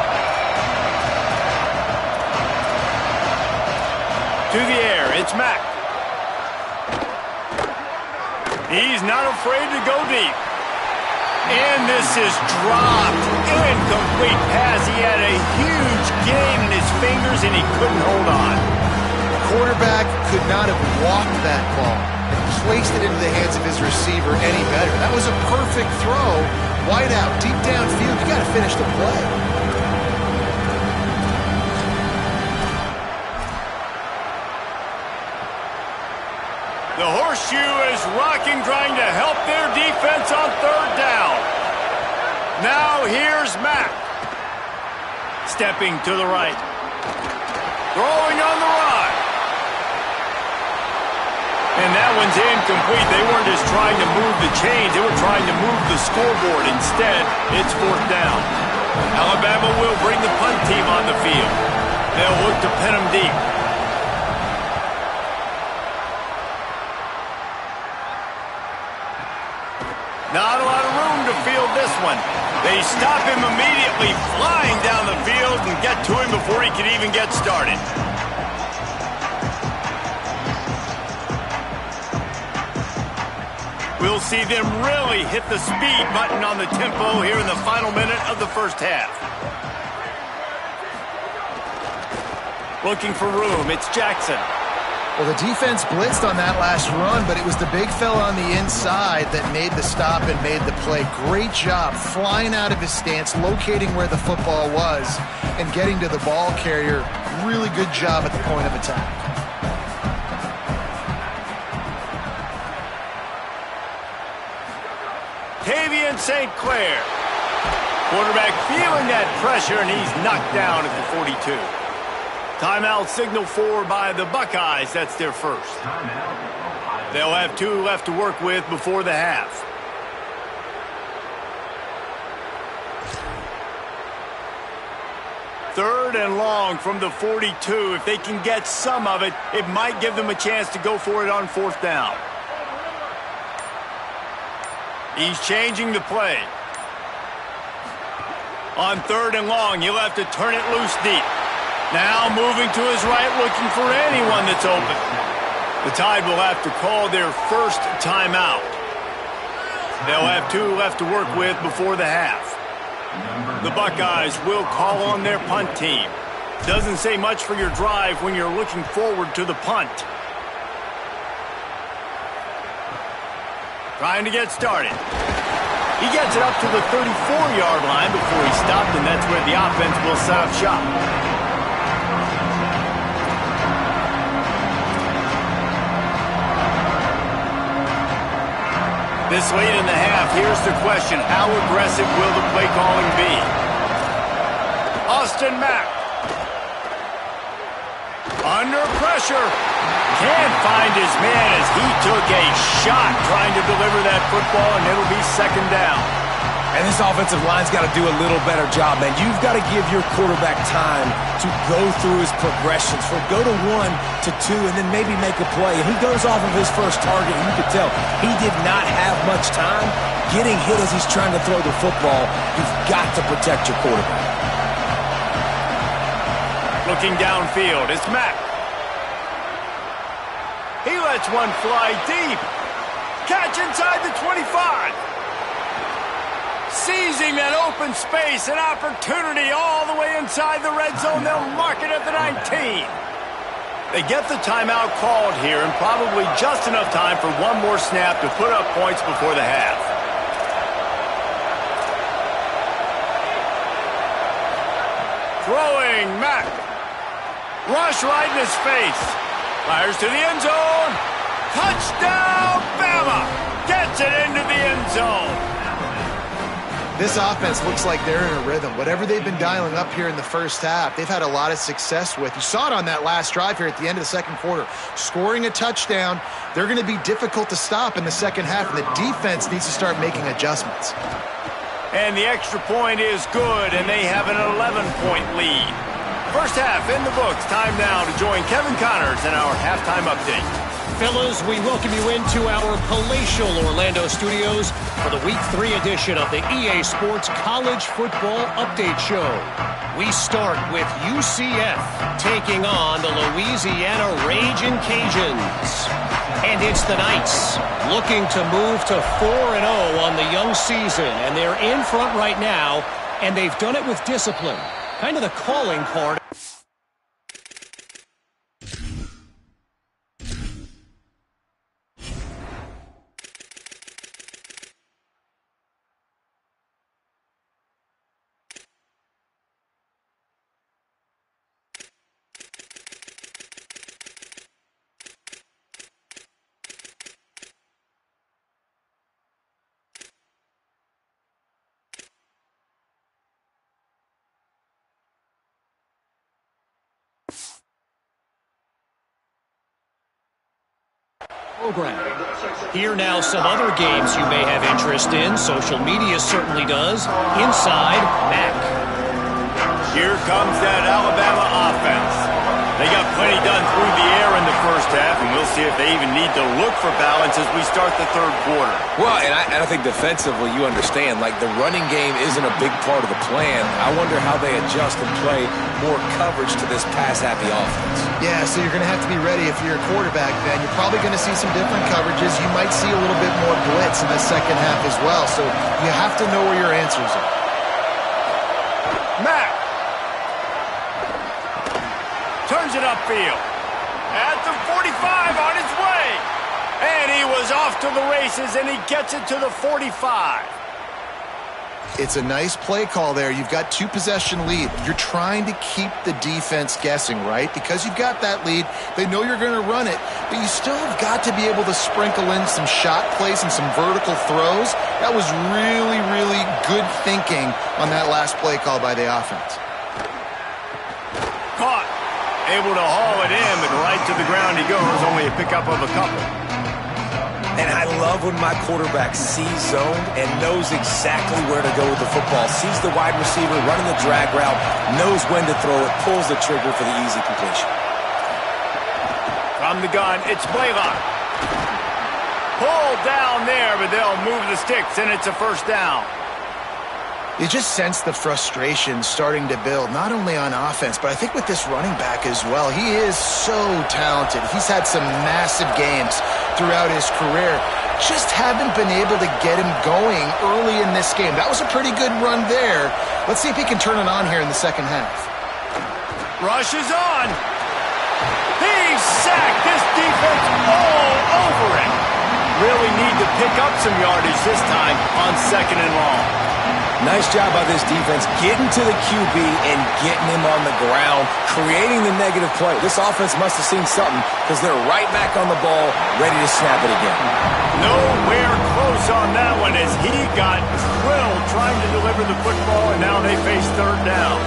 Speaker 1: To the air, it's Mack. He's not afraid to go deep. And this is dropped. Incomplete pass. He had a huge gain in his fingers, and he couldn't hold on.
Speaker 3: The quarterback could not have walked that ball and placed it into the hands of his receiver any better. That was a perfect throw. Wide out, deep downfield. You got to finish the play.
Speaker 1: The horseshoe is rocking, trying to help their defense on 3rd down. Now here's Mack. Stepping to the right. Throwing on the run. And that one's incomplete. They weren't just trying to move the chains. They were trying to move the scoreboard. Instead, it's 4th down. Alabama will bring the punt team on the field. They'll look to pin them deep. Not a lot of room to field this one. They stop him immediately, flying down the field, and get to him before he can even get started. We'll see them really hit the speed button on the tempo here in the final minute of the 1st half. Looking for room. It's Jackson.
Speaker 3: Well, the defense blitzed on that last run, but it was the big fella on the inside that made the stop and made the play. Great job flying out of his stance, locating where the football was, and getting to the ball carrier. Really good job at the point of attack.
Speaker 1: Tavian St. Clair. Quarterback feeling that pressure, and he's knocked down at the 42. Timeout signal for by the Buckeyes. That's their first. They'll have 2 left to work with before the half. Third and long from the 42. If they can get some of it, it might give them a chance to go for it on 4th down. He's changing the play. On 3rd and long, he'll have to turn it loose deep. Now moving to his right, looking for anyone that's open. The Tide will have to call their first timeout. They'll have 2 left to work with before the half. The Buckeyes will call on their punt team. Doesn't say much for your drive when you're looking forward to the punt. Trying to get started. He gets it up to the 34-yard line before he stopped, and that's where the offense will set up shop. This late in the half, here's the question. How aggressive will the play calling be? Austin Mack. Under pressure. Can't find his man as he took a shot trying to deliver that football, and it'll be 2nd down.
Speaker 2: And this offensive line's got to do a little better job, man. You've got to give your quarterback time to go through his progressions. For go to 1 to 2 and then maybe make a play. And he goes off of his first target, and you could tell he did not have much time getting hit as he's trying to throw the football. You've got to protect your quarterback.
Speaker 1: Looking downfield, it's Mack. He lets one fly deep. Catch inside the 25. Seizing that open space, an opportunity all the way inside the red zone. They'll mark it at the 19. They get the timeout called here, and probably just enough time for one more snap to put up points before the half. Throwing Mack. Rush right in his face. Fires to the end zone. Touchdown, Bama. Gets it into the end zone.
Speaker 3: This offense looks like they're in a rhythm. Whatever they've been dialing up here in the first half, they've had a lot of success with. You saw it on that last drive here at the end of the 2nd quarter. Scoring a touchdown, they're going to be difficult to stop in the 2nd half, and the defense needs to start making adjustments.
Speaker 1: And the extra point is good, and they have an 11-point lead. First half in the books. Time now to join Kevin Connors in our halftime update.
Speaker 6: Fellas, we welcome you into our palatial Orlando studios for the Week 3 edition of the EA Sports College Football Update Show. We start with UCF taking on the Louisiana Ragin' Cajuns. And it's the Knights looking to move to 4-0 on the young season. And they're in front right now, and they've done it with discipline. Kind of the calling card. Program. Here now some other games you may have interest in. Social media certainly does. Inside, Mack.
Speaker 1: Here comes that Alabama offense. They got plenty done through the air in the first half, and we'll see if they even need to look for balance as we start the 3rd quarter.
Speaker 2: Well, and I think defensively you understand, like the running game isn't a big part of the plan. I wonder how they adjust and play more coverage to this pass-happy offense.
Speaker 3: Yeah, so you're going to have to be ready if you're a quarterback, Ben. You're probably going to see some different coverages. You might see a little bit more blitz in the 2nd half as well, so you have to know where your answers are.
Speaker 1: Mack turns throws it upfield. At the 45, on his way. And he was off to the races, and he gets it to the 45.
Speaker 3: It's a nice play call there. You've got 2-possession lead. You're trying to keep the defense guessing, right? Because you've got that lead, they know you're going to run it, but you still have got to be able to sprinkle in some shot plays and some vertical throws. That was really, really good thinking on that last play call by the offense.
Speaker 1: Caught. Able to haul it in, but right to the ground he goes. Only a pickup of a couple.
Speaker 2: And I love when my quarterback sees zone and knows exactly where to go with the football. Sees the wide receiver running the drag route, knows when to throw it, pulls the trigger for the easy completion.
Speaker 1: From the gun, it's Blaylock. Pulled down there, but they'll move the sticks, and it's a first down.
Speaker 3: You just sense the frustration starting to build, not only on offense, but I think with this running back as well. He is so talented. He's had some massive games throughout his career. Just haven't been able to get him going early in this game. That was a pretty good run there. Let's see if he can turn it on here in the second half.
Speaker 1: Rush is on. He's sacked. This defense all over it. Really need to pick up some yardage this time on second and long.
Speaker 2: Nice job by this defense getting to the QB and getting him on the ground, creating the negative play. This offense must have seen something because they're right back on the ball, ready to snap it again.
Speaker 1: Nowhere close on that one as he got drilled trying to deliver the football, and now they face third down.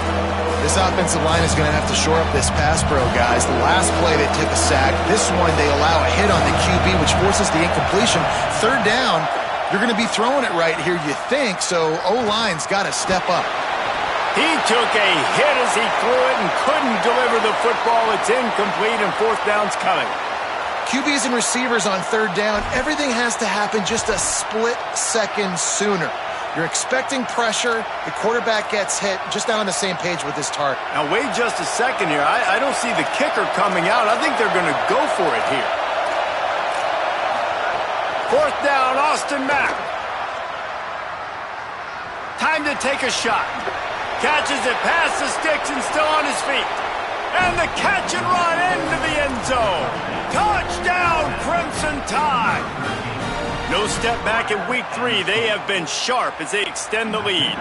Speaker 3: This offensive line is going to have to shore up this pass pro, guys. The last play they took a sack. This one they allow a hit on the QB, which forces the incompletion. Third down. You're going to be throwing it right here, you think, so O-line's got to step up.
Speaker 1: He took a hit as he threw it and couldn't deliver the football. It's incomplete, and fourth down's coming.
Speaker 3: QBs and receivers on third down, everything has to happen just a split second sooner. You're expecting pressure, the quarterback gets hit, just not on the same page with his target.
Speaker 1: Now, wait just a second here. I don't see the kicker coming out. I think they're going to go for it here. Fourth down, Austin Mack. Time to take a shot. Catches it past the sticks and still on his feet. And the catch and run into the end zone. Touchdown, Crimson Tide. No step back in week 3. They have been sharp as they extend the lead.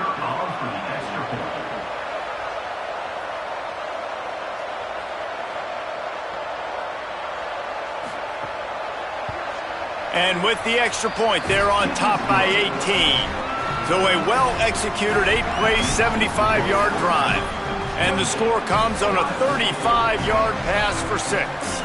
Speaker 1: And with the extra point, they're on top by 18. So a well-executed 8-play, 75-yard drive. And the score comes on a 35-yard pass for 6.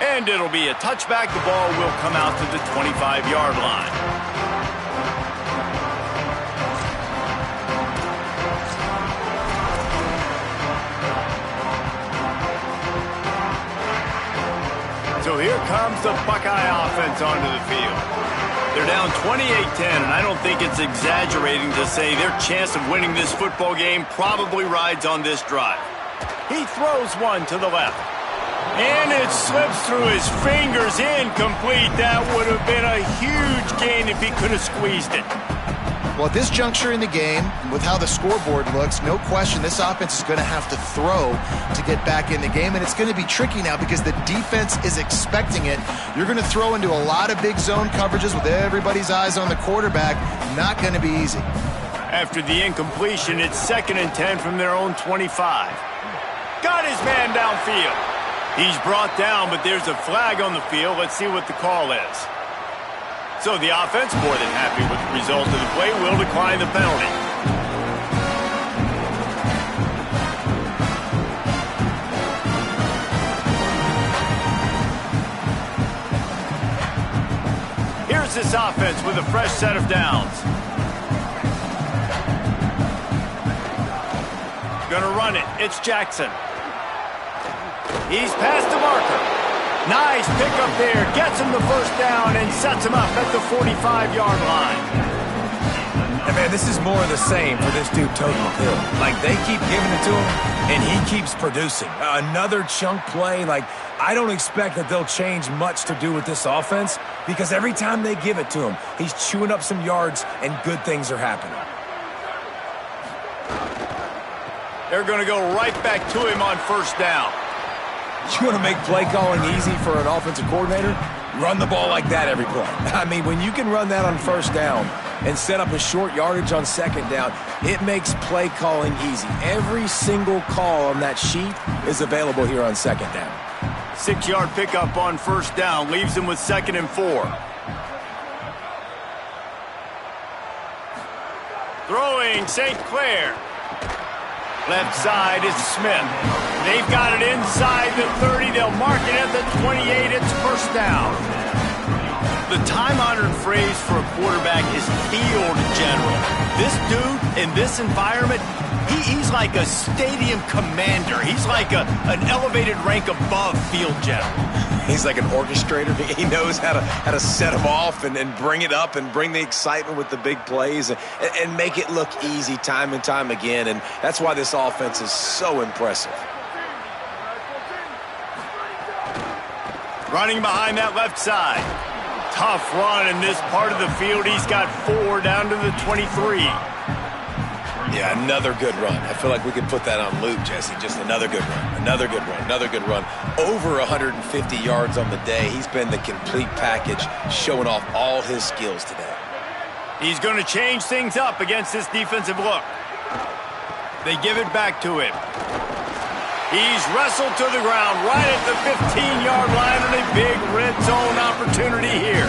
Speaker 1: And it'll be a touchback. The ball will come out to the 25-yard line. So here comes the Buckeye offense onto the field. They're down 28-10, and I don't think it's exaggerating to say their chance of winning this football game probably rides on this drive. He throws one to the left. And it slips through his fingers, incomplete. That would have been a huge gain if he could have squeezed it.
Speaker 3: Well, at this juncture in the game, with how the scoreboard looks, no question this offense is going to have to throw to get back in the game, and it's going to be tricky now because the defense is expecting it. You're going to throw into a lot of big zone coverages with everybody's eyes on the quarterback. Not going to be easy.
Speaker 1: After the incompletion, it's 2nd and 10 from their own 25. Got his man downfield. He's brought down, but there's a flag on the field. Let's see what the call is. So the offense, more than happy with the result of the play, will decline the penalty. Here's this offense with a fresh set of downs. Gonna run it. It's Jackson. He's past the marker. Nice pickup there. Gets him the first down and sets him up at the 45-yard line.
Speaker 2: And man, this is more of the same for this dude toting the pill. Like, they keep giving it to him, and he keeps producing. Another chunk play. Like, I don't expect that they'll change much to do with this offense because every time they give it to him, he's chewing up some yards and good things are happening.
Speaker 1: They're going to go right back to him on first down.
Speaker 2: You want to make play calling easy for an offensive coordinator? Run the ball like that every play. I mean, when you can run that on first down and set up a short yardage on second down, it makes play calling easy. Every single call on that sheet is available here on second down.
Speaker 1: 6-yard pickup on first down leaves him with 2nd and 4. Throwing St. Clair. Left side is Smith. They've got it inside the 30. They'll mark it at the 28. It's first down. The time-honored phrase for a quarterback is field general. This dude in this environment, he's like a stadium commander. He's like an elevated rank above field general.
Speaker 2: He's like an orchestrator. He knows how to set them off and bring it up and bring the excitement with the big plays and make it look easy time and time again. And that's why this offense is so impressive.
Speaker 1: Running behind that left side. Tough run in this part of the field. He's got 4 down to the 23.
Speaker 2: Yeah, another good run. I feel like we could put that on loop, Jesse. Just another good run, another good run, another good run. Over 150 yards on the day. He's been the complete package, showing off all his skills today.
Speaker 1: He's going to change things up against this defensive look. They give it back to him. He's wrestled to the ground right at the 15-yard line and a big red zone opportunity here.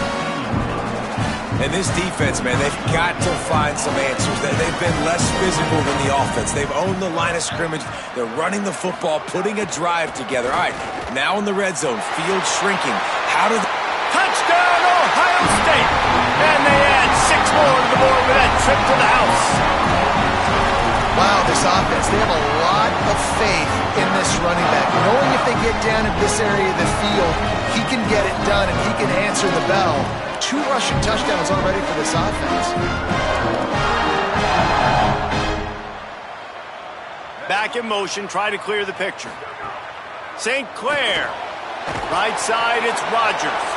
Speaker 2: And this defense, man, they've got to find some answers. They've been less physical than the offense. They've owned the line of scrimmage. They're running the football, putting a drive together. All right, now in the red zone, field shrinking. How do they...
Speaker 1: Touchdown, Ohio State! And they add 6 more to the board with that trip to the house.
Speaker 3: Wow, this offense, they have a lot of faith in this running back. Knowing if they get down in this area of the field, he can get it done and he can answer the bell. 2 rushing touchdowns already for this offense.
Speaker 1: Back in motion, try to clear the picture. St. Clair. Right side, it's Rodgers.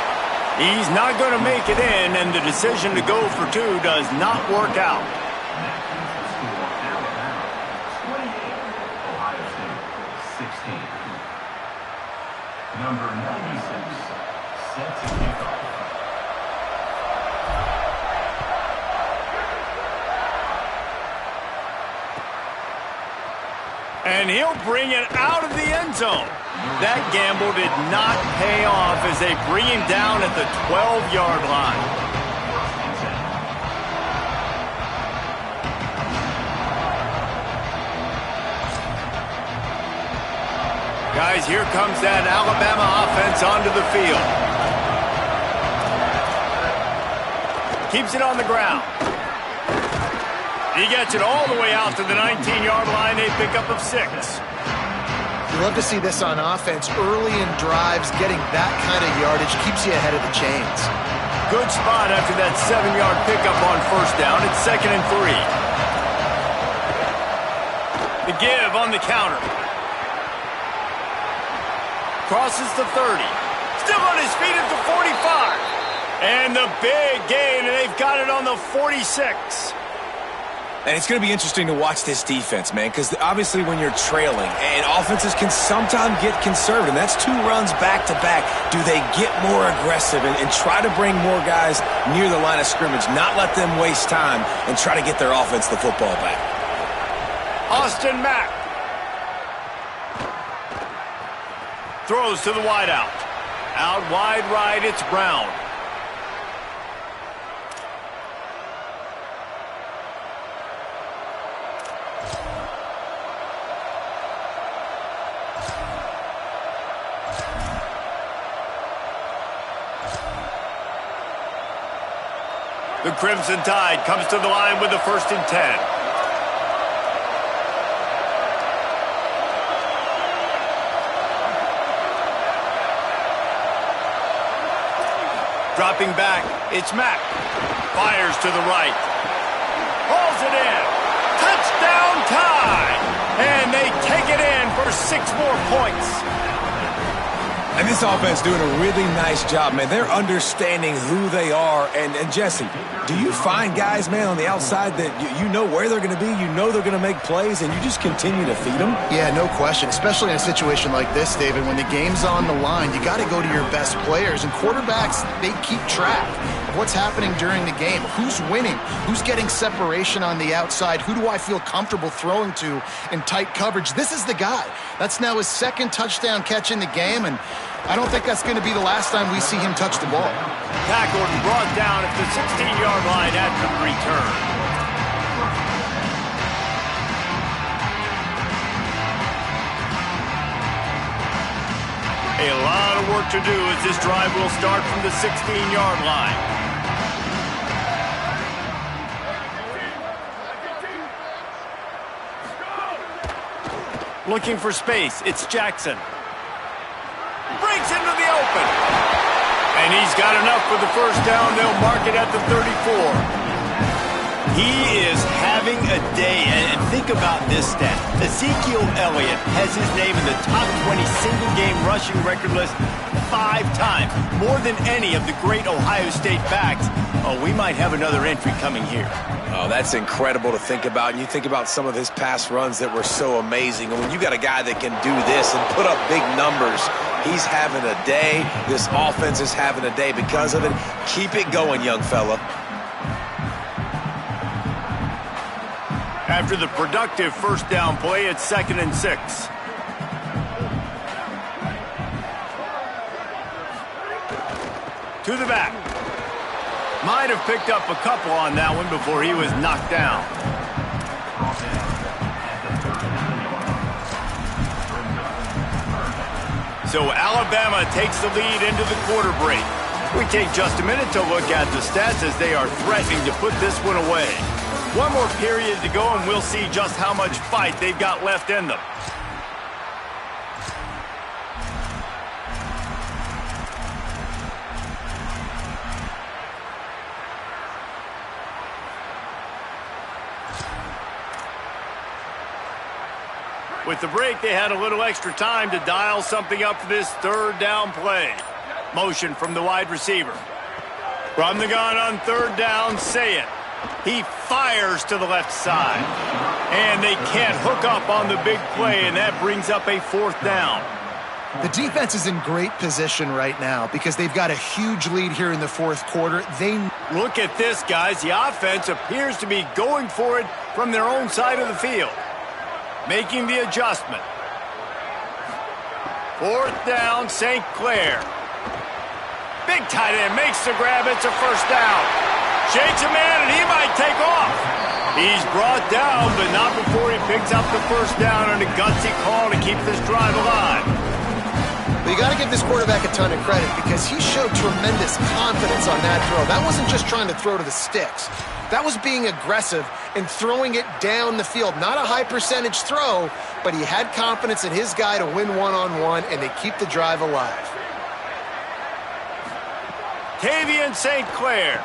Speaker 1: He's not going to make it in, and the decision to go for 2 does not work out.
Speaker 5: Number 96, set to kick off.
Speaker 1: And he'll bring it out of the end zone. That gamble did not pay off as they bring him down at the 12-yard line. Guys, here comes that Alabama offense onto the field. Keeps it on the ground. He gets it all the way out to the 19-yard line, a pickup of 6.
Speaker 3: You love to see this on offense. Early in drives, getting that kind of yardage keeps you ahead of the chains.
Speaker 1: Good spot after that 7-yard pickup on first down. It's 2nd and 3. The give on the counter. Crosses the 30. Still on his feet at the 45. And the big gain, and they've got it on the 46.
Speaker 2: And it's going to be interesting to watch this defense, man, because obviously when you're trailing, and offenses can sometimes get conservative. That's 2 runs back-to-back. Do they get more aggressive and try to bring more guys near the line of scrimmage, not let them waste time, and try to get their offense the football back?
Speaker 1: Austin Mack. Throws to the wideout. Out wide right, it's Brown. The Crimson Tide comes to the line with the 1st and 10. Dropping back, it's Mack. Fires to the right. hauls it in. Touchdown tie. And they take it in for 6 more points.
Speaker 2: And this offense doing a really nice job, man. They're understanding who they are. And Jesse, do you find guys, man, on the outside that you know where they're going to be, you know they're going to make plays, and you just continue to feed them?
Speaker 3: Yeah, no question, especially in a situation like this, David. When the game's on the line, you got to go to your best players. And quarterbacks, they keep track of what's happening during the game. Who's winning? Who's getting separation on the outside? Who do I feel comfortable throwing to in tight coverage? This is the guy. That's now his 2nd touchdown catch in the game, and I don't think that's going to be the last time we see him touch the ball.
Speaker 1: Tackled and brought down at the 16-yard line after the return. A lot of work to do as this drive will start from the 16-yard line. Looking for space, it's Jackson. Breaks into the open. And he's got enough for the first down. They'll mark it at the 34. He is having a day, and think about this stat. Ezekiel Elliott has his name in the top 20 single-game rushing record list 5 times, more than any of the great Ohio State backs. Oh, we might have another entry coming here.
Speaker 2: Oh, that's incredible to think about. And you think about some of his past runs that were so amazing. And when you got a guy that can do this and put up big numbers, he's having a day. This offense is having a day because of it. Keep it going, young fella.
Speaker 1: After the productive first down play, it's 2nd and 6. To the back. Might have picked up a couple on that one before he was knocked down. So Alabama takes the lead into the quarter break. We take just a minute to look at the stats as they are threatening to put this one away. One more period to go, and we'll see just how much fight they've got left in them. With the break, they had a little extra time to dial something up for this 3rd down play. Motion from the wide receiver. From the gun on 3rd down, say it. He fires to the left side. And they can't hook up on the big play, and that brings up a 4th down.
Speaker 3: The defense is in great position right now because they've got a huge lead here in the 4th quarter.
Speaker 1: Look at this, guys. The offense appears to be going for it from their own side of the field. Making the adjustment. 4th down, St. Clair. Big tight end makes the grab. It's a 1st down. Shakes a man, and he might take off. He's brought down, but not before he picks up the 1st down on a gutsy call to keep this drive alive.
Speaker 3: But you got to give this quarterback a ton of credit because he showed tremendous confidence on that throw. That wasn't just trying to throw to the sticks. That was being aggressive and throwing it down the field. Not a high percentage throw, but he had confidence in his guy to win one-on-one, and they keep the drive alive.
Speaker 1: Tavian St. Clair.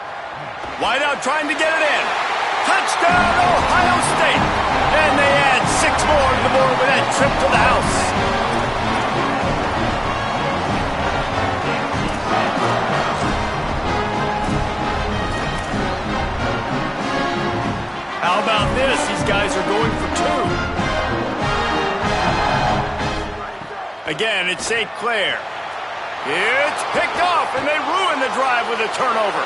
Speaker 1: Wide out trying to get it in. Touchdown, Ohio State. And they add 6 more to the board with that trip to the house. How about this? These guys are going for 2. Again, it's St. Clair. It's picked off, and they ruin the drive with a turnover.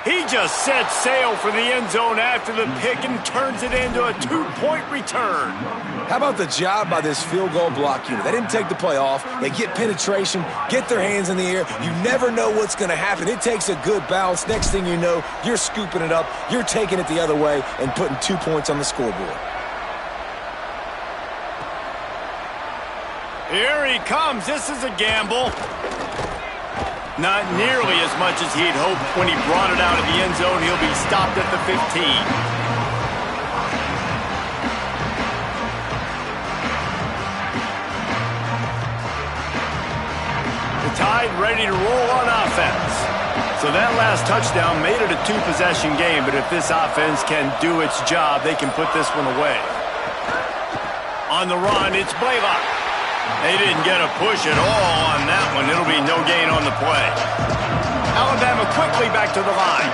Speaker 1: He just set sail for the end zone after the pick and turns it into a 2-point return.
Speaker 2: How about the job by this field goal block unit? They didn't take the play off. They get penetration, get their hands in the air. You never know what's going to happen. It takes a good bounce. Next thing you know, you're scooping it up. You're taking it the other way and putting 2 points on the scoreboard.
Speaker 1: Here he comes. This is a gamble. Not nearly as much as he'd hoped when he brought it out of the end zone. He'll be stopped at the 15. side, ready to roll on offense. So that last touchdown made it a two-possession game, but if this offense can do its job, they can put this one away. On the run, it's Blaylock. They didn't get a push at all on that one. It'll be no gain on the play. Alabama quickly back to the line.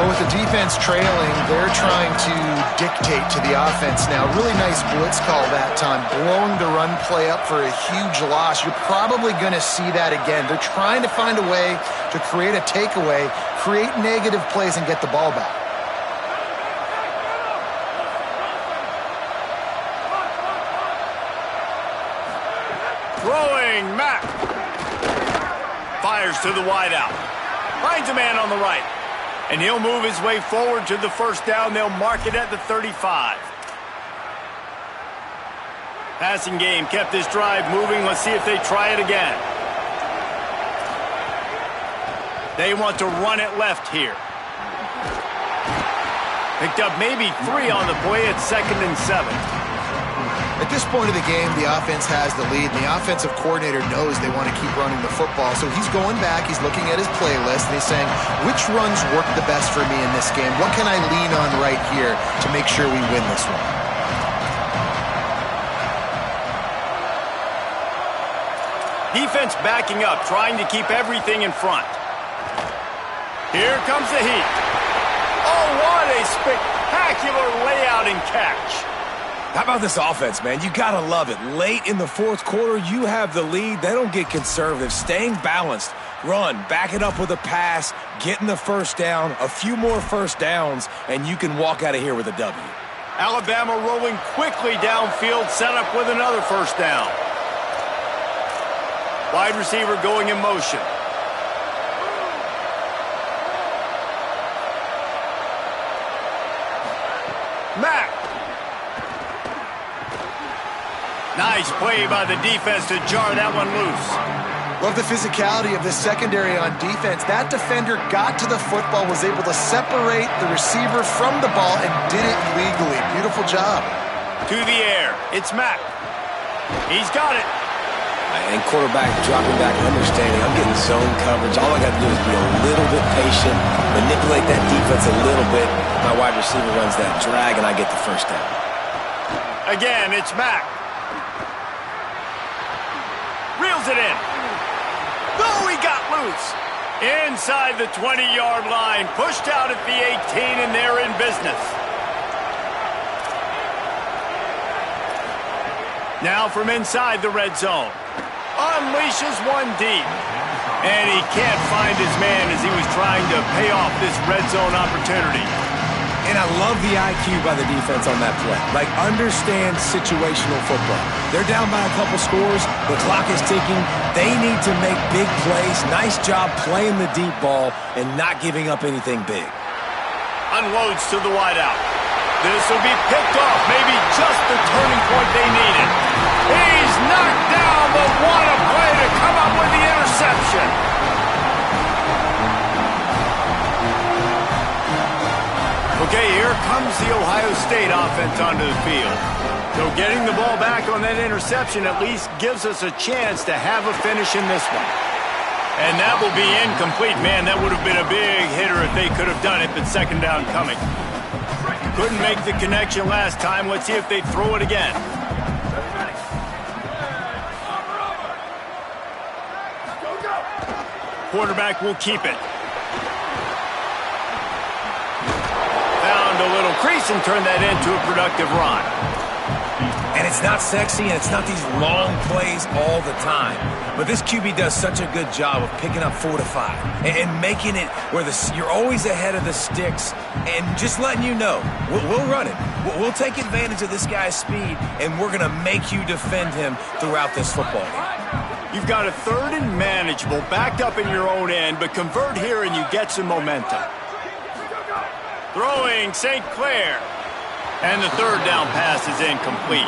Speaker 3: Well, with the defense trailing, they're trying to dictate to the offense now. Really nice blitz call that time, blowing the run play up for a huge loss. You're probably going to see that again. They're trying to find a way to create a takeaway, create negative plays, and get the ball back.
Speaker 1: Throwing, Mack. Fires to the wideout. Finds a man on the right. And he'll move his way forward to the first down. They'll mark it at the 35. Passing game kept this drive moving. Let's see if they try it again. They want to run it left here. Picked up maybe 3 on the play at 2nd and 7.
Speaker 3: At this point of the game, the offense has the lead, and the offensive coordinator knows they want to keep running the football. So he's going back, he's looking at his playlist, and he's saying, which runs work the best for me in this game? What can I lean on right here to make sure we win this one?
Speaker 1: Defense backing up, trying to keep everything in front. Here comes the heat. Oh, what a spectacular layout and catch.
Speaker 2: How about this offense, man? You got to love it. Late in the fourth quarter, you have the lead. They don't get conservative. Staying balanced. Run, back it up with a pass, getting the first down, a few more first downs, and you can walk out of here with a W.
Speaker 1: Alabama rolling quickly downfield, set up with another first down. Wide receiver going in motion. Mack. Nice play by the defense to jar that one loose.
Speaker 3: Love the physicality of this secondary on defense. That defender got to the football, was able to separate the receiver from the ball, and did it legally. Beautiful job.
Speaker 1: To the air. It's Mack. He's got it.
Speaker 2: And quarterback dropping back, understanding I'm getting zone coverage. All I got to do is be a little bit patient, manipulate that defense a little bit. My wide receiver runs that drag, and I get the first down.
Speaker 1: Again, it's Mack. Reels it in. Oh, he got loose. Inside the 20-yard line. Pushed out at the 18, and they're in business. Now from inside the red zone. Unleashes one deep. And he can't find his man as he was trying to pay off this red zone opportunity.
Speaker 2: And I love the IQ by the defense on that play. Like, understand situational football. They're down by a couple scores. The clock is ticking. They need to make big plays. Nice job playing the deep ball and not giving up anything big.
Speaker 1: Unloads to the wideout. This will be picked off. Maybe just the turning point they needed. He's knocked down, but what a play to come up with the interception. Okay, here comes the Ohio State offense onto the field. So getting the ball back on that interception at least gives us a chance to have a finish in this one. And that will be incomplete. Man, that would have been a big hitter if they could have done it, but second down coming. Couldn't make the connection last time. Let's see if they throw it again. Quarterback will keep it. Found a little crease and turned that into a productive run.
Speaker 2: And it's not sexy, and it's not these long plays all the time. But this QB does such a good job of picking up 4 to 5 and making it where you're always ahead of the sticks and just letting you know, we'll run it. We'll take advantage of this guy's speed, and we're going to make you defend him throughout this football game.
Speaker 1: You've got a third and manageable, backed up in your own end, but convert here and you get some momentum. Throwing St. Clair. And the third down pass is incomplete.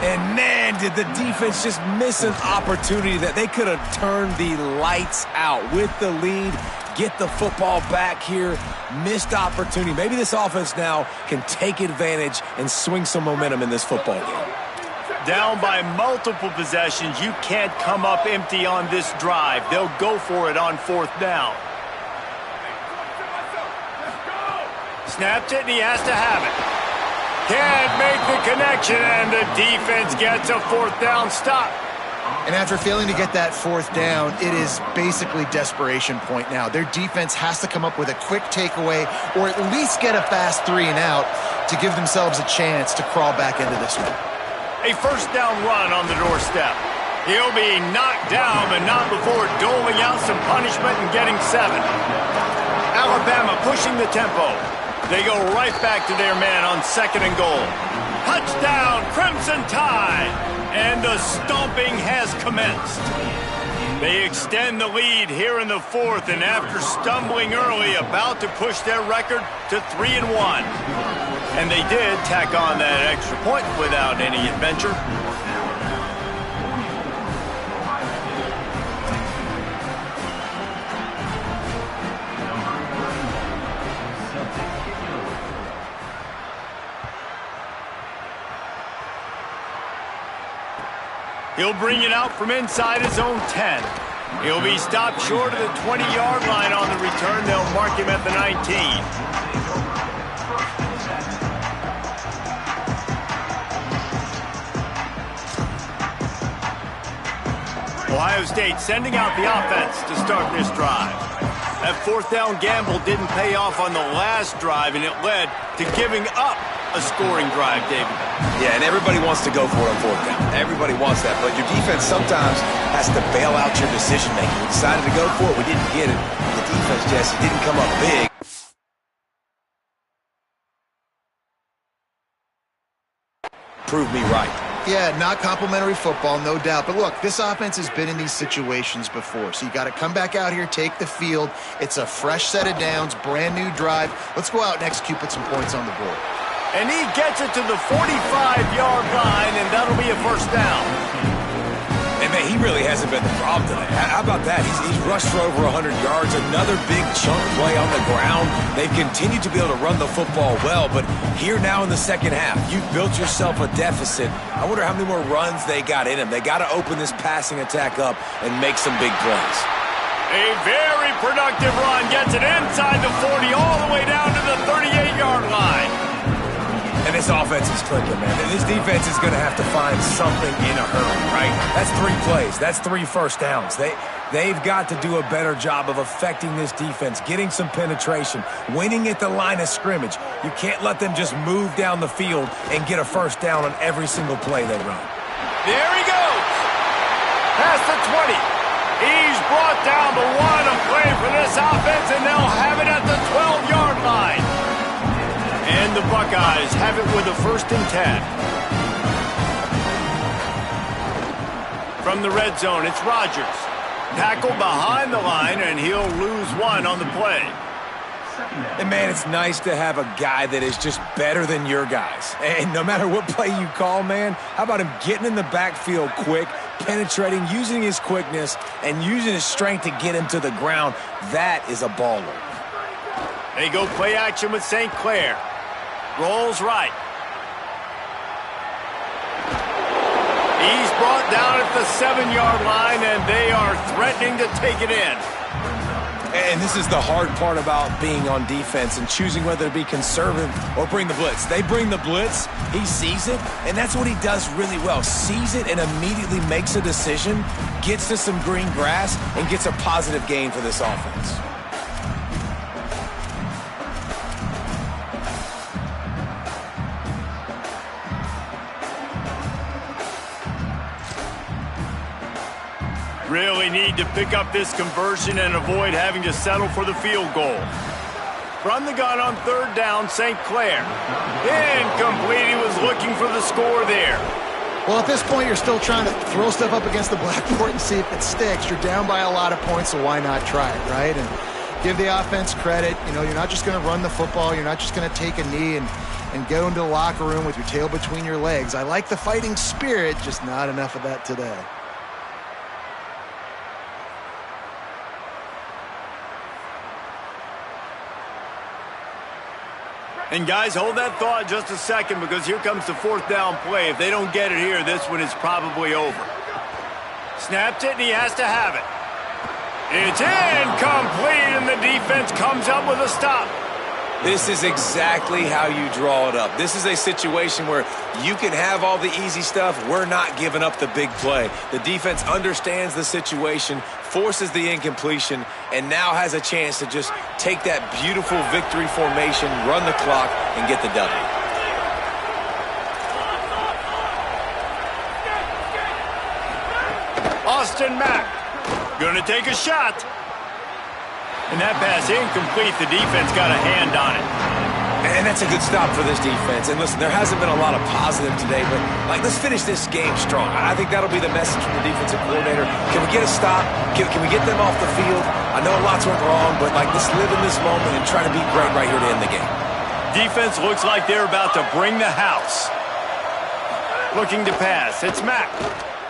Speaker 2: And man, did the defense just miss an opportunity that they could have turned the lights out with the lead, get the football back here, missed opportunity. Maybe this offense now can take advantage and swing some momentum in this football game.
Speaker 1: Down by multiple possessions, you can't come up empty on this drive. They'll go for it on 4th down. Snapped it, and he has to have it. Can't make the connection, and the defense gets a 4th down stop.
Speaker 3: And after failing to get that 4th down, it is basically desperation point now. Their defense has to come up with a quick takeaway or at least get a fast 3 and out to give themselves a chance to crawl back into this one.
Speaker 1: A 1st down run on the doorstep. He'll be knocked down, but not before doling out some punishment and getting 7. Alabama pushing the tempo. They go right back to their man on 2nd and goal. Touchdown, Crimson Tide! And the stomping has commenced. They extend the lead here in the 4th, and after stumbling early, about to push their record to 3-1. And they did tack on that extra point without any adventure. He'll bring it out from inside his own 10. He'll be stopped short of the 20-yard line on the return. They'll mark him at the 19. Ohio State sending out the offense to start this drive. That 4th down gamble didn't pay off on the last drive, and it led to giving up a scoring drive, David.
Speaker 2: Yeah, and everybody wants to go for it on 4th down. Everybody wants that, but your defense sometimes has to bail out your decision-making. We decided to go for it. We didn't get it. The defense, Jesse, didn't come up big. Prove me right.
Speaker 3: Yeah, not complimentary football, no doubt. But look, this offense has been in these situations before. So you got to come back out here, take the field. It's a fresh set of downs, brand new drive. Let's go out and execute, put some points on the board.
Speaker 1: And he gets it to the 45-yard line, and that'll be a 1st down.
Speaker 2: And, man, he really hasn't been the problem today. How about that? He's rushed for over 100 yards, another big chunk play on the ground. They've continued to be able to run the football well, but here now in the 2nd half, you've built yourself a deficit. I wonder how many more runs they got in them. They got to open this passing attack up and make some big plays.
Speaker 1: A very productive run gets it inside the 40 all the way down to the 38-yard line.
Speaker 2: And this offense is clicking, man. And this defense is going to have to find something in a hurry, right? That's 3 plays. That's 3 1st downs. They've got to do a better job of affecting this defense, getting some penetration, winning at the line of scrimmage. You can't let them just move down the field and get a 1st down on every single play they run.
Speaker 1: There he goes. Past the 20. He's brought down the 1 of play for this offense, and they'll have it at the 12-yard line. And the Buckeyes have it with a 1st and 10. From the red zone, it's Rodgers. Tackled behind the line, and he'll lose 1 on the play.
Speaker 2: And, man, it's nice to have a guy that is just better than your guys. And no matter what play you call, man, how about him getting in the backfield quick, penetrating, using his quickness, and using his strength to get him to the ground? That is a baller.
Speaker 1: They go play action with St. Clair. Rolls right. He's brought down at the 7-yard line, and they are threatening to take it in.
Speaker 2: And this is the hard part about being on defense and choosing whether to be conservative or bring the blitz. They bring the blitz, he sees it, and that's what he does really well. Sees it and immediately makes a decision, gets to some green grass, and gets a positive gain for this offense.
Speaker 1: Really need to pick up this conversion and avoid having to settle for the field goal. From the gun on 3rd down, St. Clair. Incomplete. He was looking for the score there.
Speaker 3: Well, at this point, you're still trying to throw stuff up against the blackboard and see if it sticks. You're down by a lot of points, so why not try it, right? And give the offense credit. You know, you're not just going to run the football. You're not just going to take a knee and go into the locker room with your tail between your legs. I like the fighting spirit, just not enough of that today.
Speaker 1: And guys, hold that thought just a second because here comes the fourth down play. If they don't get it here, this one is probably over. Snapped it, and he has to have it. It's incomplete, and the defense comes up with a stop.
Speaker 2: This is exactly how you draw it up. This is a situation where you can have all the easy stuff. We're not giving up the big play. The defense understands the situation, forces the incompletion, and now has a chance to just take that beautiful victory formation, run the clock, and get the W.
Speaker 1: Austin Mack gonna take a shot. And that pass incomplete. The defense got a hand on it.
Speaker 2: And that's a good stop for this defense. And listen, there hasn't been a lot of positive today, but let's finish this game strong. I think that'll be the message from the defensive coordinator. Can we get a stop? Can we get them off the field? I know lots went wrong, but let's live in this moment and try to be great right here to end the game.
Speaker 1: Defense looks like they're about to bring the house. Looking to pass. It's Mack.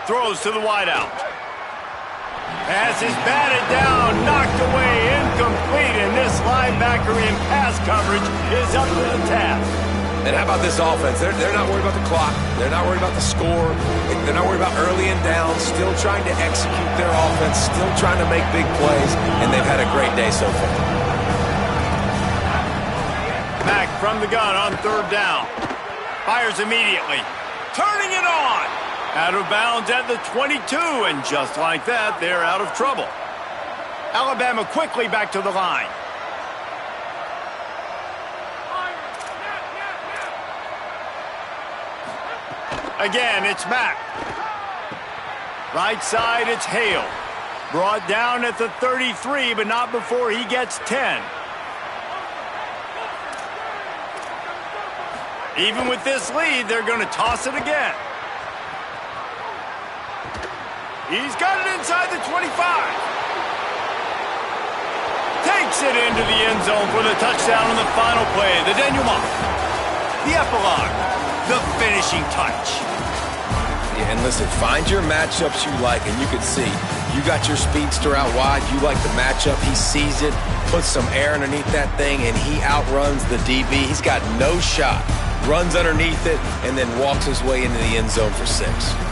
Speaker 1: Throws to the wideout. Pass is batted down, knocked away, incomplete, and this linebacker in pass coverage is up to the task.
Speaker 2: And how about this offense? They're not worried about the clock. They're not worried about the score. They're not worried about early and down. Still trying to execute their offense. Still trying to make big plays, and they've had a great day so far.
Speaker 1: Mack from the gun on third down. Fires immediately. Turning it on. Out of bounds at the 22, and just like that, they're out of trouble. Alabama quickly back to the line. Again, it's Mack. Right side, it's Hale. Brought down at the 33, but not before he gets 10. Even with this lead, they're going to toss it again. He's got it inside the 25. Takes it into the end zone for the touchdown on the final play. The denouement. The epilogue. The finishing touch.
Speaker 2: Yeah, and listen, find your matchups you like, and you can see. You got your speedster out wide. You like the matchup. He sees it, puts some air underneath that thing, and he outruns the DB. He's got no shot. Runs underneath it, and then walks his way into the end zone for 6.